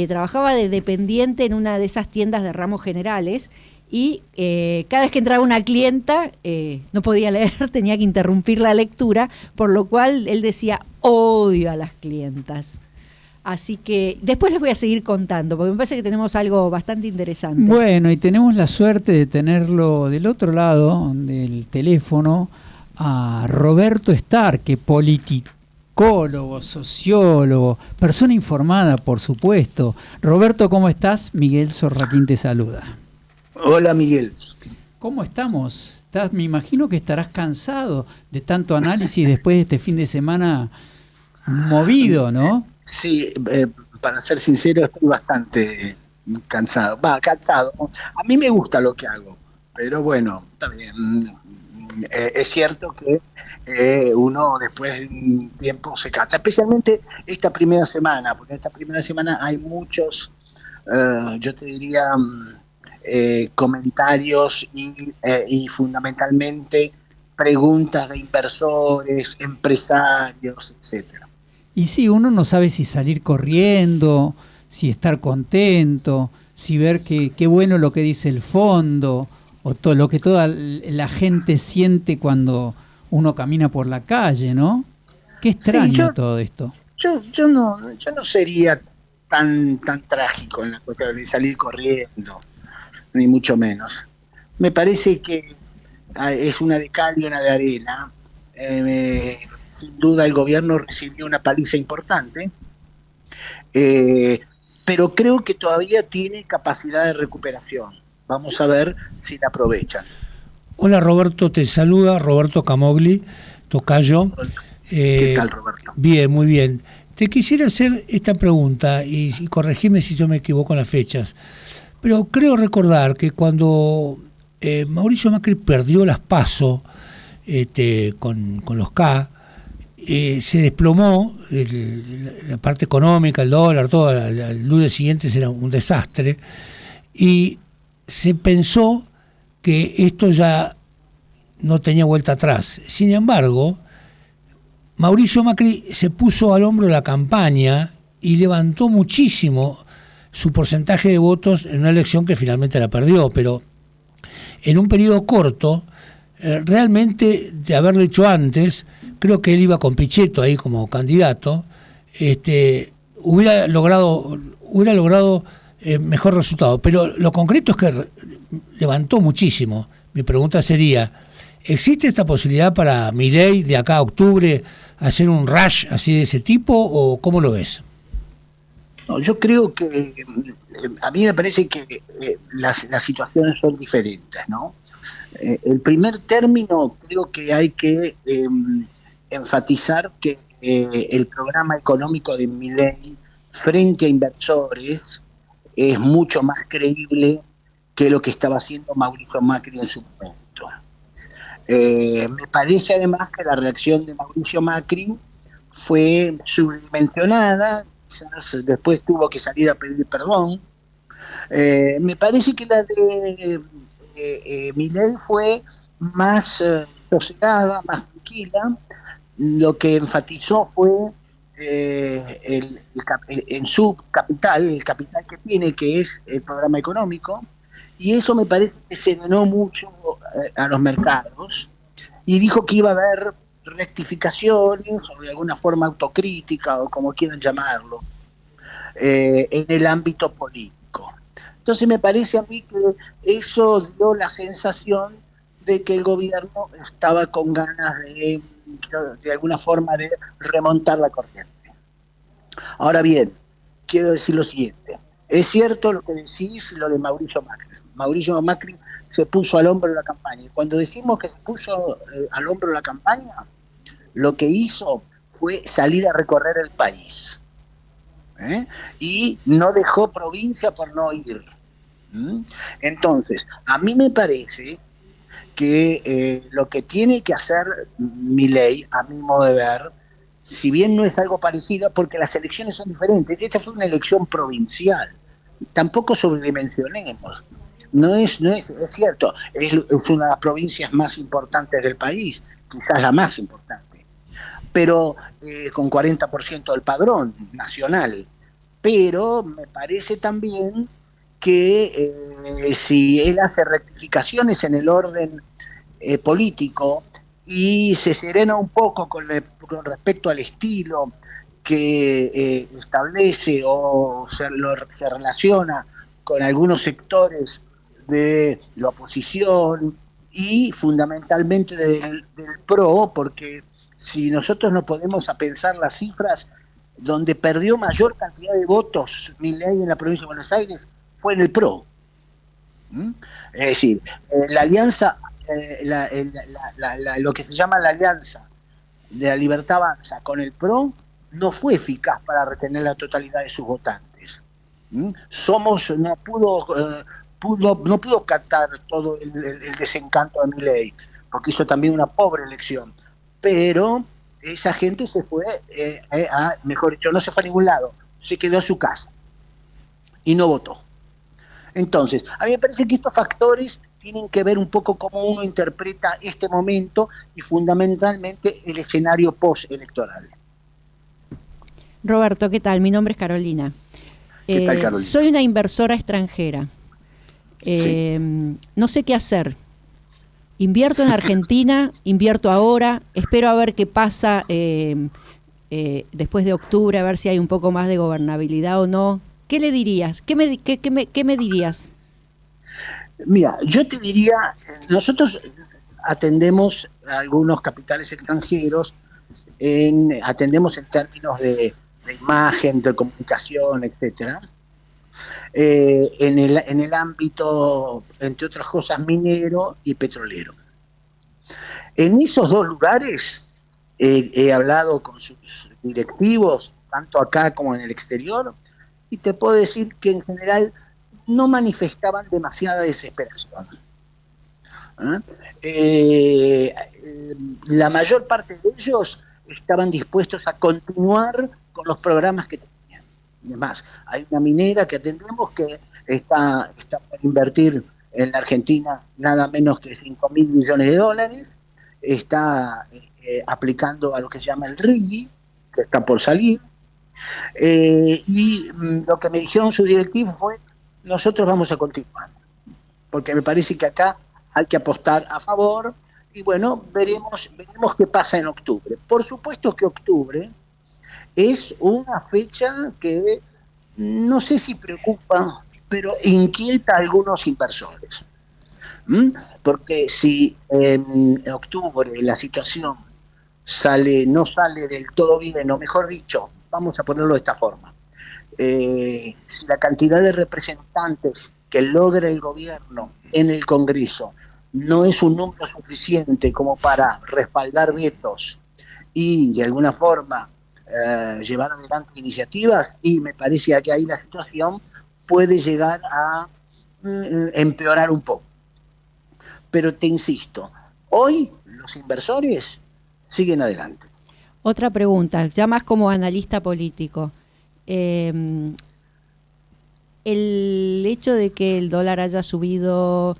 Trabajaba de dependiente en una de esas tiendas de ramos generales y cada vez que entraba una clienta no podía leer, tenía que interrumpir la lectura, por lo cual él decía, odio a las clientas. Así que después les voy a seguir contando, porque me parece que tenemos algo bastante interesante. Bueno, y tenemos la suerte de tenerlo del otro lado del teléfono a Roberto Stark, politicólogo, sociólogo, persona informada, por supuesto. Roberto, ¿cómo estás? Miguel Sorraquín te saluda. Hola, Miguel. ¿Cómo estamos? Me imagino que estarás cansado de tanto análisis después de este fin de semana movido, ¿no? Sí, para ser sincero, estoy bastante cansado. Cansado. A mí me gusta lo que hago, pero bueno, está bien. Es cierto que uno después de un tiempo se cansa, especialmente esta primera semana, porque esta primera semana hay muchos, yo te diría, comentarios y fundamentalmente preguntas de inversores, empresarios, etcétera. Y sí, uno no sabe si salir corriendo, si estar contento, si ver qué bueno lo que dice el fondo, o todo lo que toda la gente siente cuando uno camina por la calle, ¿no? Qué extraño todo esto. Yo no sería tan trágico en la cuestión de salir corriendo, ni mucho menos. Me parece que es una de cal y una de arena, Sin duda el gobierno recibió una paliza importante, pero creo que todavía tiene capacidad de recuperación. Vamos a ver si la aprovechan. Hola Roberto, te saluda Roberto Camogli, tocayo. ¿Qué tal, Roberto? Bien, muy bien. Te quisiera hacer esta pregunta y corregime si yo me equivoco en las fechas, pero creo recordar que cuando Mauricio Macri perdió las PASO con los K, se desplomó la parte económica, el dólar, todo, el lunes siguiente era un desastre, y se pensó que esto ya no tenía vuelta atrás. Sin embargo, Mauricio Macri se puso al hombro la campaña y levantó muchísimo su porcentaje de votos en una elección que finalmente la perdió, pero en un periodo corto, realmente de haberlo hecho antes, creo que él iba con Pichetto ahí como candidato, hubiera logrado mejor resultado. Pero lo concreto es que levantó muchísimo. Mi pregunta sería, ¿existe esta posibilidad para Milei de acá a octubre hacer un rush así de ese tipo o cómo lo ves? No, yo creo que a mí me parece que las situaciones son diferentes, ¿no? El primer término creo que hay que enfatizar que el programa económico de Milei frente a inversores es mucho más creíble que lo que estaba haciendo Mauricio Macri en su momento. Me parece además que la reacción de Mauricio Macri fue subdimensionada, quizás después tuvo que salir a pedir perdón. Me parece que la de Milei fue más sosegada, más tranquila. Lo que enfatizó fue en su capital, el capital que tiene, que es el programa económico, y eso me parece que serenó mucho a los mercados, y dijo que iba a haber rectificaciones o de alguna forma autocrítica o como quieran llamarlo en el ámbito político. Entonces me parece a mí que eso dio la sensación de que el gobierno estaba con ganas de alguna forma de remontar la corriente. Ahora bien, quiero decir lo siguiente, es cierto lo que decís, lo de Mauricio Macri. Mauricio Macri se puso al hombro de la campaña, y cuando decimos que se puso al hombro de la campaña, lo que hizo fue salir a recorrer el país, y no dejó provincia por no ir. Entonces, a mí me parece que lo que tiene que hacer Milei, a mi modo de ver, si bien no es algo parecido, porque las elecciones son diferentes, esta fue una elección provincial, tampoco sobredimensionemos, es cierto, es una de las provincias más importantes del país, quizás la más importante, pero con 40% del padrón nacional, pero me parece también que si él hace rectificaciones en el orden político y se serena un poco con respecto al estilo que establece o se relaciona con algunos sectores de la oposición y fundamentalmente del PRO, porque si nosotros nos ponemos a pensar las cifras, donde perdió mayor cantidad de votos Milei en la provincia de Buenos Aires fue en el PRO. Es decir, la alianza, lo que se llama la alianza de la Libertad Avanza con el PRO no fue eficaz para retener la totalidad de sus votantes. No pudo captar todo el desencanto de Milei, porque hizo también una pobre elección, pero esa gente se fue, mejor dicho, no se fue a ningún lado, se quedó a su casa y no votó. Entonces, a mí me parece que estos factores tienen que ver un poco cómo uno interpreta este momento y fundamentalmente el escenario postelectoral. Roberto, ¿qué tal? Mi nombre es Carolina. ¿Qué tal, Carolina? Soy una inversora extranjera. Sí. No sé qué hacer. Invierto en Argentina, invierto ahora, espero a ver qué pasa después de octubre, a ver si hay un poco más de gobernabilidad o no. ¿Qué le dirías? ¿Qué me dirías? Mira, yo te diría, nosotros atendemos a algunos capitales extranjeros, atendemos en términos de imagen, de comunicación, etcétera, en el ámbito, entre otras cosas, minero y petrolero. En esos dos lugares he hablado con sus directivos, tanto acá como en el exterior, y te puedo decir que en general no manifestaban demasiada desesperación. La mayor parte de ellos estaban dispuestos a continuar con los programas que tenían. Además, hay una minera que atendemos que está por invertir en la Argentina nada menos que $5.000 millones, está aplicando a lo que se llama el RIGI, que está por salir, y lo que me dijeron sus directivos fue: nosotros vamos a continuar, porque me parece que acá hay que apostar a favor, y bueno, veremos qué pasa en octubre. Por supuesto que octubre es una fecha que no sé si preocupa, pero inquieta a algunos inversores. Porque si en octubre la situación no sale del todo bien, o mejor dicho, vamos a ponerlo de esta forma, si la cantidad de representantes que logra el gobierno en el Congreso no es un número suficiente como para respaldar vetos y de alguna forma llevar adelante iniciativas, y me parece que ahí la situación puede llegar a empeorar un poco. Pero te insisto, hoy los inversores siguen adelante. Otra pregunta, ya más como analista político. El hecho de que el dólar haya subido,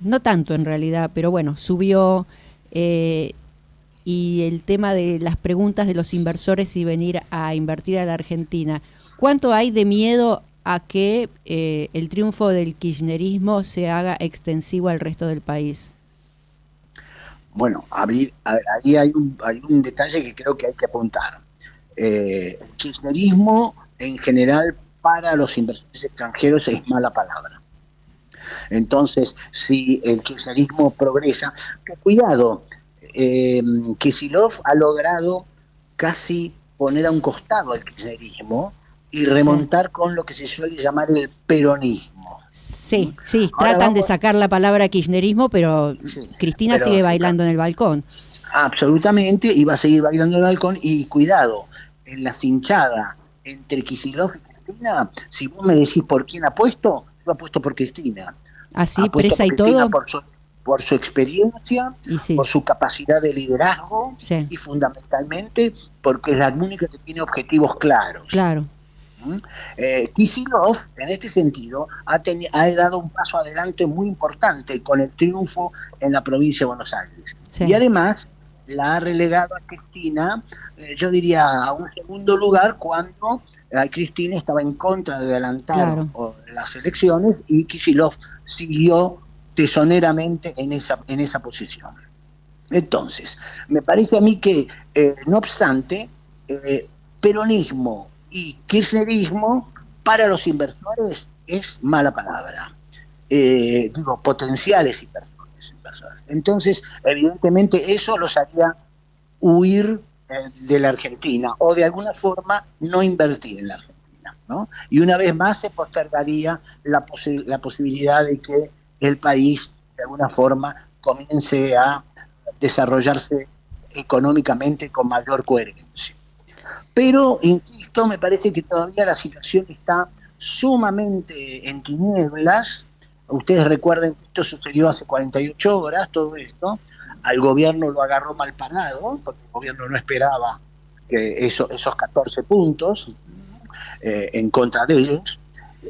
no tanto en realidad, pero bueno, subió, y el tema de las preguntas de los inversores y venir a invertir a la Argentina, ¿cuánto hay de miedo a que el triunfo del kirchnerismo se haga extensivo al resto del país? Bueno, ahí hay un detalle que creo que hay que apuntar. El kirchnerismo en general para los inversores extranjeros es mala palabra. Entonces, si el kirchnerismo progresa, que cuidado, Kicillof ha logrado casi poner a un costado al kirchnerismo y remontar con lo que se suele llamar el peronismo. Sí, tratan de sacar la palabra kirchnerismo, pero Cristina sigue bailando en el balcón. Absolutamente, y va a seguir bailando en el balcón, y cuidado, en la cinchada entre Kicillof y Cristina, si vos me decís por quién apuesto, yo apuesto por Cristina. Así, presa y todo. Por su experiencia, por su capacidad de liderazgo, y fundamentalmente porque es la única que tiene objetivos claros. Claro. Kicillof, en este sentido, ha dado un paso adelante muy importante con el triunfo en la provincia de Buenos Aires. Y además la ha relegado a Cristina, yo diría, a un segundo lugar, cuando Cristina estaba en contra de adelantar las elecciones, y Kicillof siguió tesoneramente en esa posición. Entonces, me parece a mí que, no obstante, peronismo y kirchnerismo para los inversores es mala palabra. Digo, potenciales inversores. Entonces, evidentemente, eso los haría huir de la Argentina, o de alguna forma no invertir en la Argentina, ¿no? Y una vez más se postergaría la posibilidad de que el país, de alguna forma, comience a desarrollarse económicamente con mayor coherencia. Pero, insisto, me parece que todavía la situación está sumamente en tinieblas. Ustedes recuerden que esto sucedió hace 48 horas, todo esto. Al gobierno lo agarró mal parado, porque el gobierno no esperaba que esos 14 puntos en contra de ellos.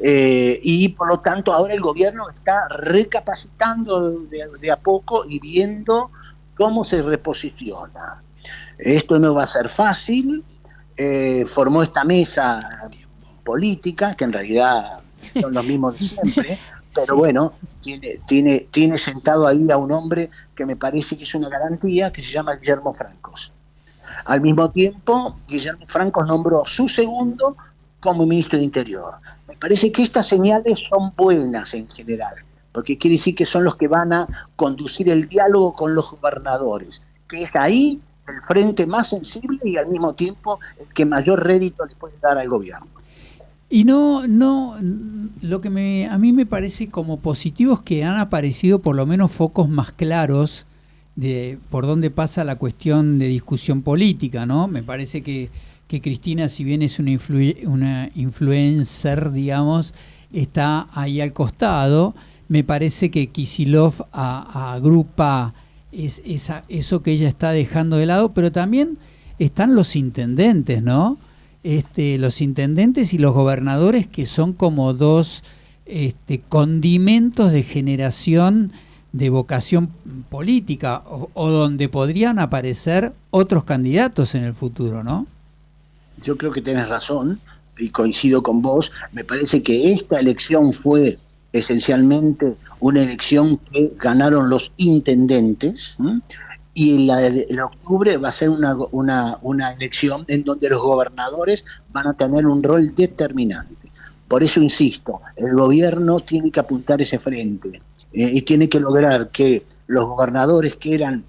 Y por lo tanto ahora el gobierno está recapacitando de a poco y viendo cómo se reposiciona. Esto no va a ser fácil. Formó esta mesa política, que en realidad son los mismos de siempre, pero bueno, tiene sentado ahí a un hombre que me parece que es una garantía, que se llama Guillermo Francos. Al mismo tiempo, Guillermo Francos nombró su segundo como ministro de Interior. Me parece que estas señales son buenas en general, porque quiere decir que son los que van a conducir el diálogo con los gobernadores, que es ahí el frente más sensible y al mismo tiempo el que mayor rédito le puede dar al gobierno. Y no, lo que a mí me parece como positivo es que han aparecido por lo menos focos más claros de por dónde pasa la cuestión de discusión política, ¿no? Me parece que Cristina, si bien es una influencer, digamos, está ahí al costado. Me parece que Kicillof agrupa eso que ella está dejando de lado, pero también están los intendentes, ¿no? Los intendentes y los gobernadores, que son como dos condimentos de generación de vocación política, o donde podrían aparecer otros candidatos en el futuro, ¿no? Yo creo que tenés razón y coincido con vos. Me parece que esta elección fue esencialmente una elección que ganaron los intendentes, ¿sí? Y la de octubre va a ser una elección en donde los gobernadores van a tener un rol determinante. Por eso insisto, el gobierno tiene que apuntar ese frente y tiene que lograr que los gobernadores que eran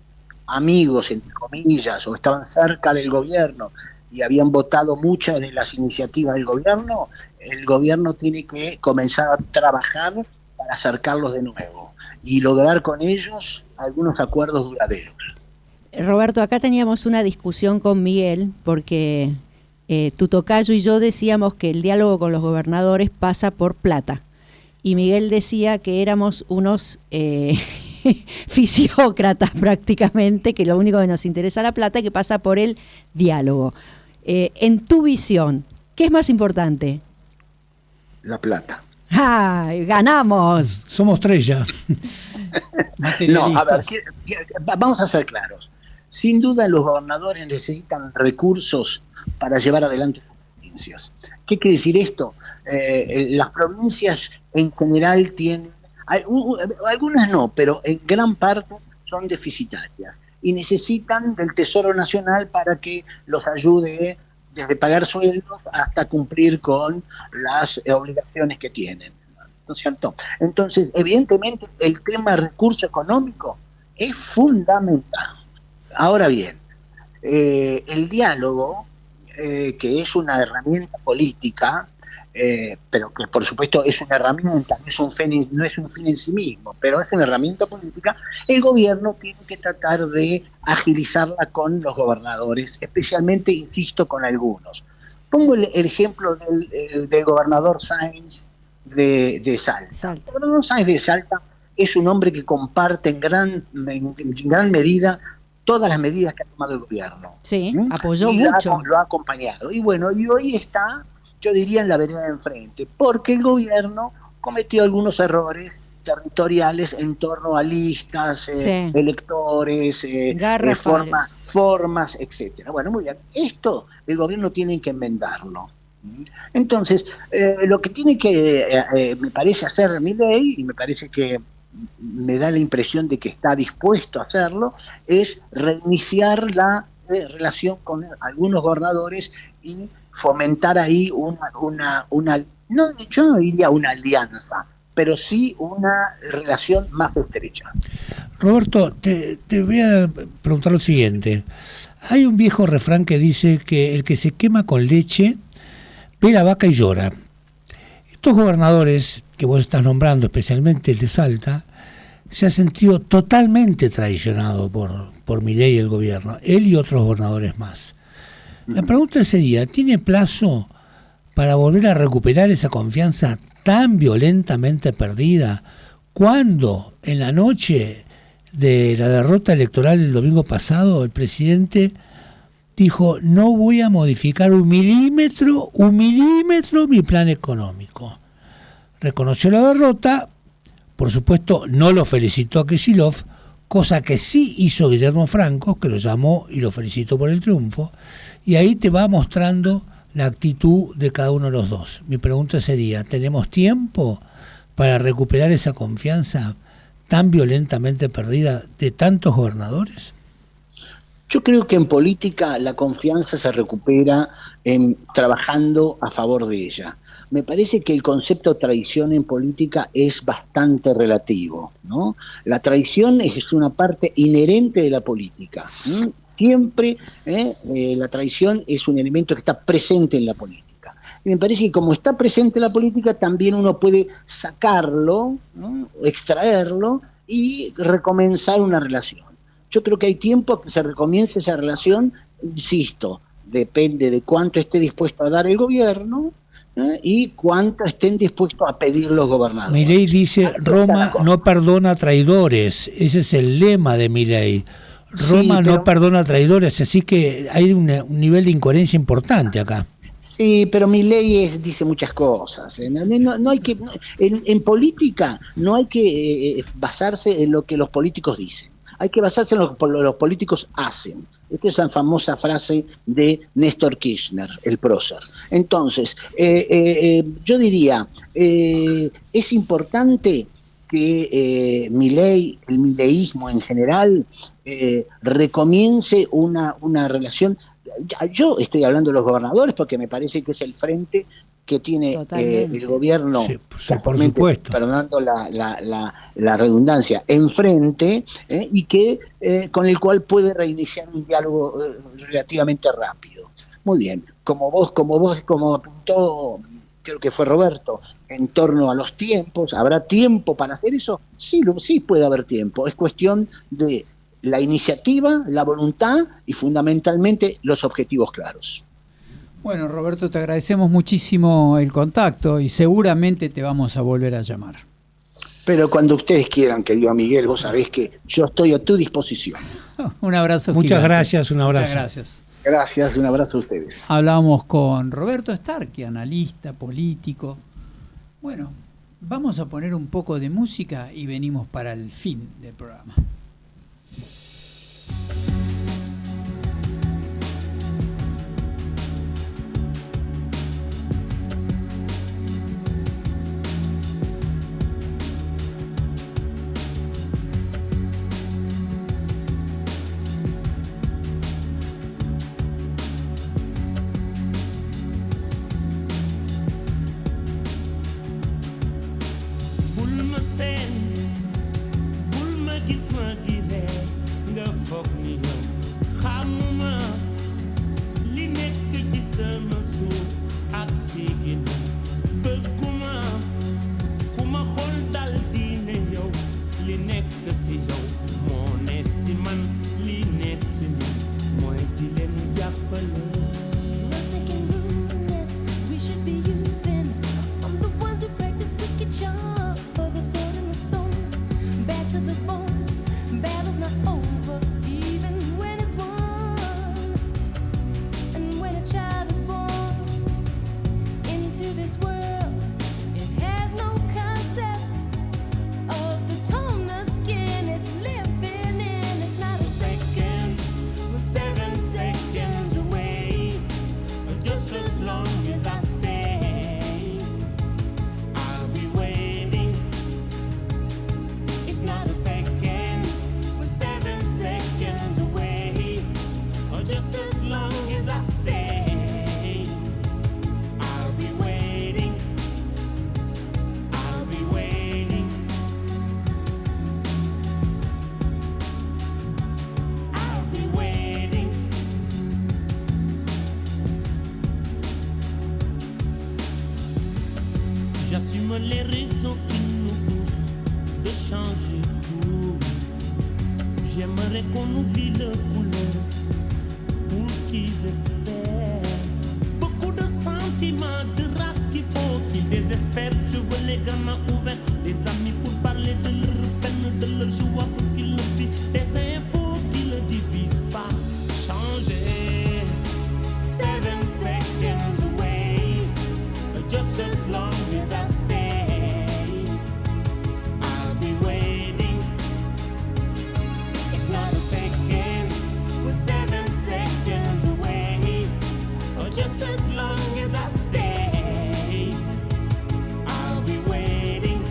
amigos, entre comillas, o estaban cerca del gobierno y habían votado muchas de las iniciativas del gobierno, el gobierno tiene que comenzar a trabajar para acercarlos de nuevo y lograr con ellos algunos acuerdos duraderos. Roberto, acá teníamos una discusión con Miguel porque tu tocayo y yo decíamos que el diálogo con los gobernadores pasa por plata. Y Miguel decía que éramos unos fisiócratas prácticamente, que lo único que nos interesa es la plata y que pasa por el diálogo. En tu visión, ¿qué es más importante? La plata. ¡Ah! ¡Ganamos! Somos tres ya. No, a ver, vamos a ser claros. Sin duda los gobernadores necesitan recursos para llevar adelante sus provincias. ¿Qué quiere decir esto? Las provincias en general tienen, algunas no, pero en gran parte son deficitarias y necesitan del Tesoro Nacional para que los ayude desde pagar sueldos hasta cumplir con las obligaciones que tienen, ¿no es cierto? Entonces, evidentemente, el tema recurso económico es fundamental. Ahora bien, el diálogo, que es una herramienta política, pero que por supuesto es una herramienta, no es un fin en sí mismo, pero es una herramienta política, el gobierno tiene que tratar de agilizarla con los gobernadores, especialmente, insisto, con algunos. Pongo el ejemplo del gobernador Sáenz de Salta. El gobernador Sáenz de Salta es un hombre que comparte en gran medida todas las medidas que ha tomado el gobierno. Sí, apoyó mucho. Lo ha acompañado. Y bueno, y hoy está, yo diría, en la vereda de enfrente, porque el gobierno cometió algunos errores territoriales en torno a listas, electores, formas, etcétera. Bueno, muy bien. Esto el gobierno tiene que enmendarlo. Entonces, lo que tiene que, me parece, hacer Milei, y me parece que me da la impresión de que está dispuesto a hacerlo, es reiniciar la relación con algunos gobernadores y fomentar ahí una no, yo no diría una alianza, pero sí una relación más estrecha. Roberto, te voy a preguntar lo siguiente. Hay un viejo refrán que dice que el que se quema con leche ve la vaca y llora. Estos gobernadores que vos estás nombrando, especialmente el de Salta, se ha sentido totalmente traicionado por Milei y el gobierno, él y otros gobernadores más. La pregunta sería, ¿tiene plazo para volver a recuperar esa confianza tan violentamente perdida cuando en la noche de la derrota electoral del domingo pasado el presidente dijo: no voy a modificar un milímetro mi plan económico? Reconoció la derrota, por supuesto no lo felicitó a Kicillof, cosa que sí hizo Guillermo Franco, que lo llamó y lo felicitó por el triunfo, y ahí te va mostrando la actitud de cada uno de los dos. Mi pregunta sería, ¿tenemos tiempo para recuperar esa confianza tan violentamente perdida de tantos gobernadores? Yo creo que en política la confianza se recupera trabajando a favor de ella. me parece que el concepto traición en política es bastante relativo, ¿no? La traición es una parte inherente de la política. Siempre la traición es un elemento que está presente en la política. Y me parece que como está presente en la política, también uno puede sacarlo, ¿no? Extraerlo y recomenzar una relación. Yo creo que hay tiempo que se recomience esa relación, insisto, depende de cuánto esté dispuesto a dar el gobierno y cuánto estén dispuestos a pedir los gobernadores. Milei dice, Roma no perdona traidores, ese es el lema de Milei. Roma no perdona traidores, así que hay un nivel de incoherencia importante acá. Sí, pero Milei dice muchas cosas. No hay que, en política no hay que basarse en lo que los políticos dicen. Hay que basarse en lo que los políticos hacen. Esta es la famosa frase de Néstor Kirchner, el prócer. Entonces, yo diría, es importante que el mileísmo en general, recomience una relación. Yo estoy hablando de los gobernadores porque me parece que es el frente que tiene el gobierno, sí, por supuesto, perdonando la redundancia, enfrente, y que con el cual puede reiniciar un diálogo relativamente rápido. Muy bien, como apuntó, creo que fue Roberto, en torno a los tiempos, ¿habrá tiempo para hacer eso? Sí, sí puede haber tiempo, es cuestión de la iniciativa, la voluntad y fundamentalmente los objetivos claros. Bueno, Roberto, te agradecemos muchísimo el contacto y seguramente te vamos a volver a llamar. Pero cuando ustedes quieran, querido Miguel, vos sabés que yo estoy a tu disposición. Un abrazo. Muchas gracias, un abrazo. Muchas gracias. Gracias, un abrazo a ustedes. Hablamos con Roberto Starky, analista, político. Bueno, vamos a poner un poco de música y venimos para el fin del programa. J'assume les raisons qui nous poussent de changer tout. J'aimerais qu'on oublie le couleur pour qu'ils espèrent. Beaucoup de sentiments, de race qu'il faut qu'ils désespèrent. Je veux les gamins ouverts, les amis pour parler de leur peine, de leur joie pour qu'ils le vivent. Des infos qui ne divisent pas. Changer. 7 seconds away, just as long as I stay, I'll be waiting. It's not a second, we're 7 seconds away, or just as long as I stay, I'll be waiting.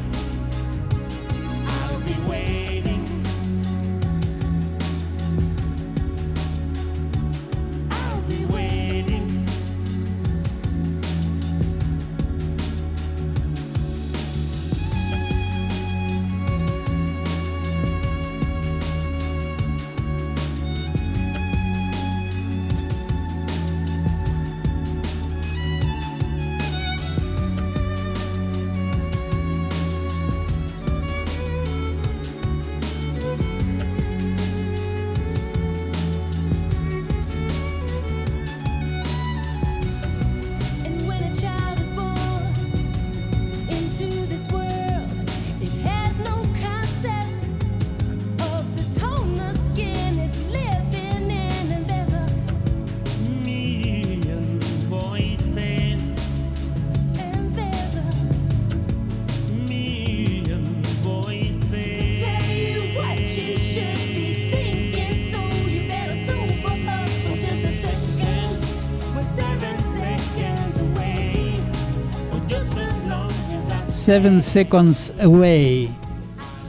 7 Seconds Away,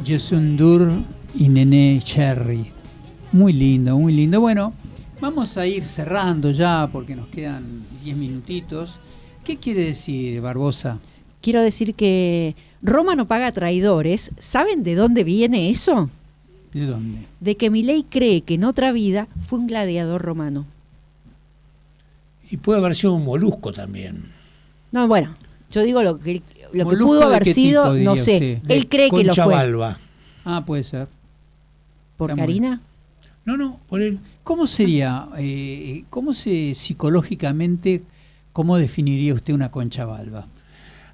Jason Dur y Nene Cherry. Muy lindo, muy lindo. Bueno, vamos a ir cerrando ya porque nos quedan 10 minutitos. ¿Qué quiere decir, Barbosa? Quiero decir que Roma no paga traidores. ¿Saben de dónde viene eso? ¿De dónde? De que Milei cree que en otra vida fue un gladiador romano. Y puede haber sido un molusco también. No, bueno, yo digo lo que ¿Molusco pudo de haber qué sido, tipo, no diría sé. usted? Él cree que lo fue. Conchabalba. Ah, puede ser. ¿Por Está muy Karina? No, por él. ¿Cómo sería, psicológicamente, cómo definiría usted una conchabalba?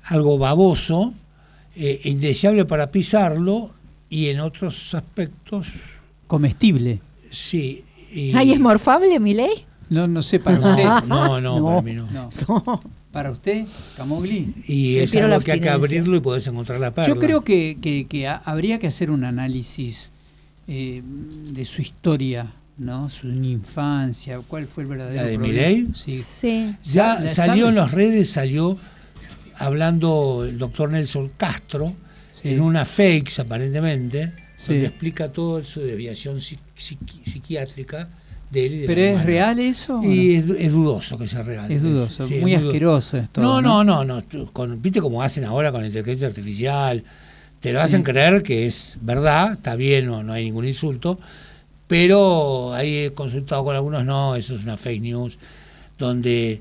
Algo baboso, indeseable para pisarlo, y en otros aspectos, Comestible. sí. ¿Ay, es morfable, Milei? No sé, para usted. No, para mí no. No. ¿Para usted, Camogli? Y es Prefiero algo la que hay que abstinencia. abrirlo y podés encontrar la perla. Yo creo que habría que hacer un análisis de su historia, ¿no? Su infancia, cuál fue el verdadero ¿La de problema. Milei? Sí. Sí. Ya ¿La salió sabe? en las redes, salió hablando el doctor Nelson Castro, Sí. en una fakes aparentemente, Sí. donde explica todo su desviación psiquiátrica de él y de ¿Pero la es hermana. real eso? Y es dudoso que sea real. Es dudoso, Sí, muy es asqueroso es todo. No. ¿Viste cómo hacen ahora con la inteligencia artificial? Te lo hacen creer que es verdad, está bien, no hay ningún insulto, pero ahí he consultado con algunos, no, eso es una fake news, donde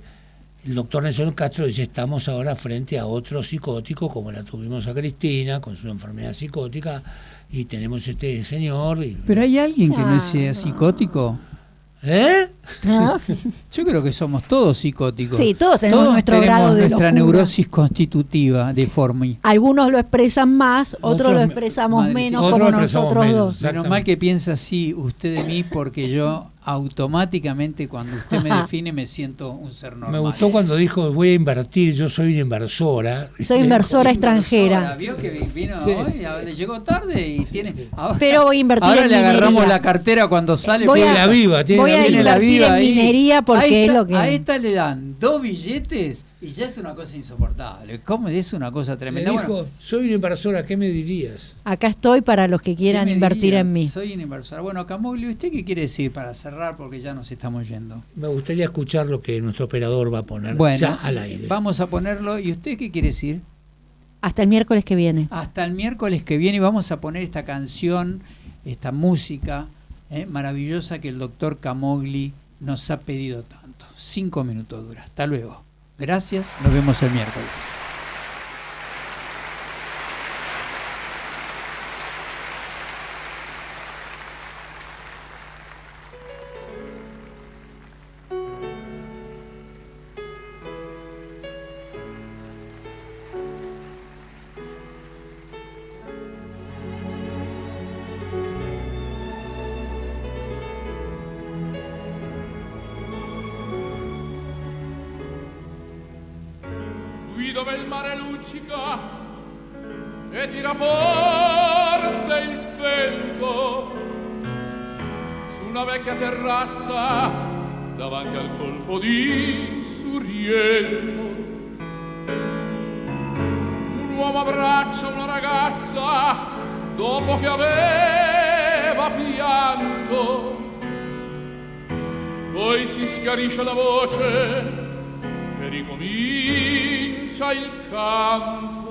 el doctor Nelson Castro dice, estamos ahora frente a otro psicótico, como la tuvimos a Cristina, con su enfermedad psicótica, y tenemos este señor. ¿Pero hay alguien que no Claro. sea psicótico? ¿Eh? Yo creo que somos todos psicóticos. Sí, todos tenemos nuestro grado de nuestra locura. neurosis constitutiva deforme. Algunos lo expresan más, otros Otros lo me- expresamos Madre, menos, sí. como Otros lo expresamos nosotros menos. dos. Menos mal que piensa así usted de mí, porque yo automáticamente cuando usted me define me siento un ser normal. Me gustó cuando dijo, voy a invertir, yo soy una inversora. Soy inversora extranjera. Vio que vino Sí, hoy, sí. le llegó tarde y tiene. Ahora, Pero voy a invertir ahora en le agarramos minería. la cartera cuando sale. Voy porque- Tiene la viva, tiene voy la a viva. tiene la invertir viva en ahí. minería porque A es esta- lo que... A esta le dan 2 billetes y ya es una cosa insoportable. ¿Cómo es una cosa Me tremenda? dijo, Bueno, soy una inversora, ¿qué me dirías? Acá estoy para los que ¿qué quieran me invertir dirías? en mí. Soy una inversora. Bueno, Camogli, ¿usted qué quiere decir para cerrar? Porque ya nos estamos yendo. Me gustaría escuchar lo que nuestro operador va a poner Bueno, ya al aire. vamos a ponerlo. ¿Y usted qué quiere decir? Hasta el miércoles que viene. Hasta el miércoles que viene vamos a poner esta canción, esta música maravillosa que el doctor Camogli nos ha pedido tanto. 5 minutos dura. Hasta luego. Gracias, nos vemos el miércoles. Qui dove il mare luccica e tira forte il vento, su una vecchia terrazza davanti al golfo di Suriello, un uomo abbraccia una ragazza dopo che aveva pianto, poi si schiarisce la voce e ricomincia il canto.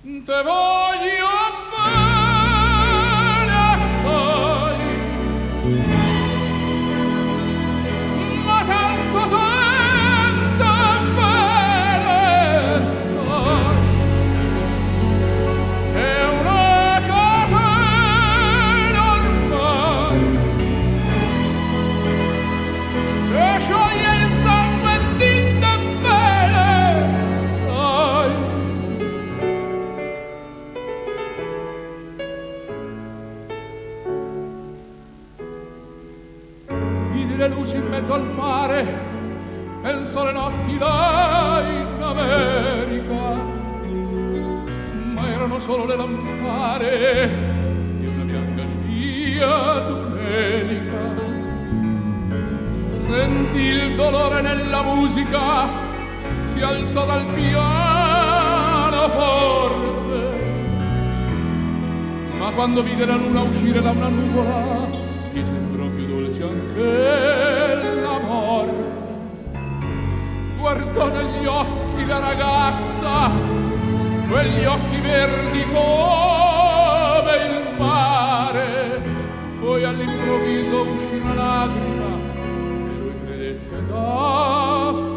Te voglio bene assai, ma tanto bene sai, è una catena ormai che scioglie il sangue di te bene sai. Vidi le luci in mezzo al mare, penso alle notti là in America, ma erano solo le lampare di una bianca scia domenica. Sentì il dolore nella musica, si alzò dal piano pianoforte. Ma quando vide la luna uscire da una nuvola, gli sembrò più dolce anche la morte. Guardò negli occhi la ragazza, quegli occhi verdi come il mare. Poi all'improvviso uscì una lacrima e lui credette d'affogare.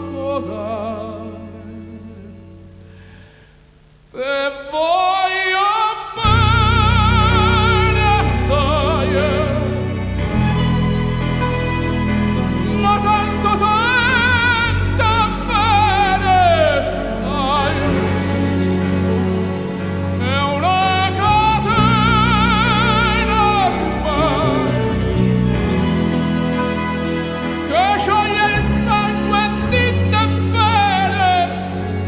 Te voglio bene assai, ma tanto bene sai. È una catena ormai che scioglie il sangue di te bene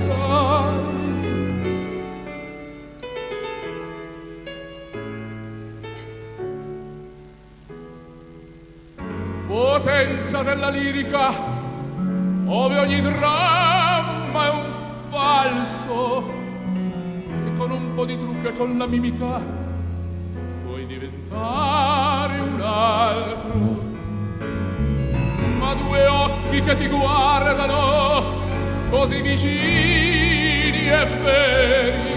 sai. Potenza della lirica, ove ogni dramma è un falso, e con un po' di trucco e con la mimica puoi diventare un altro. Ma due occhi che ti guardano così vicini e veri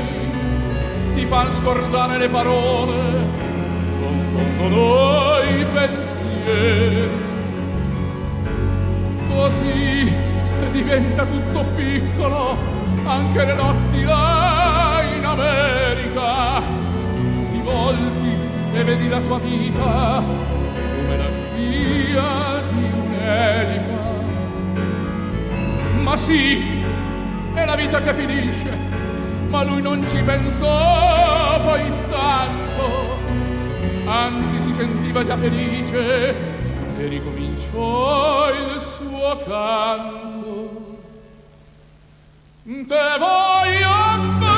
ti fan scordare le parole, confondono i pensieri. Così diventa tutto piccolo, anche le notti là in America. Ti volti e vedi la tua vita come la scia di un'elica. Ma sì, è la vita che finisce, ma lui non ci pensò poi tanto, anzi si sentiva già felice e ricominciò il suo canto. Te voglio bene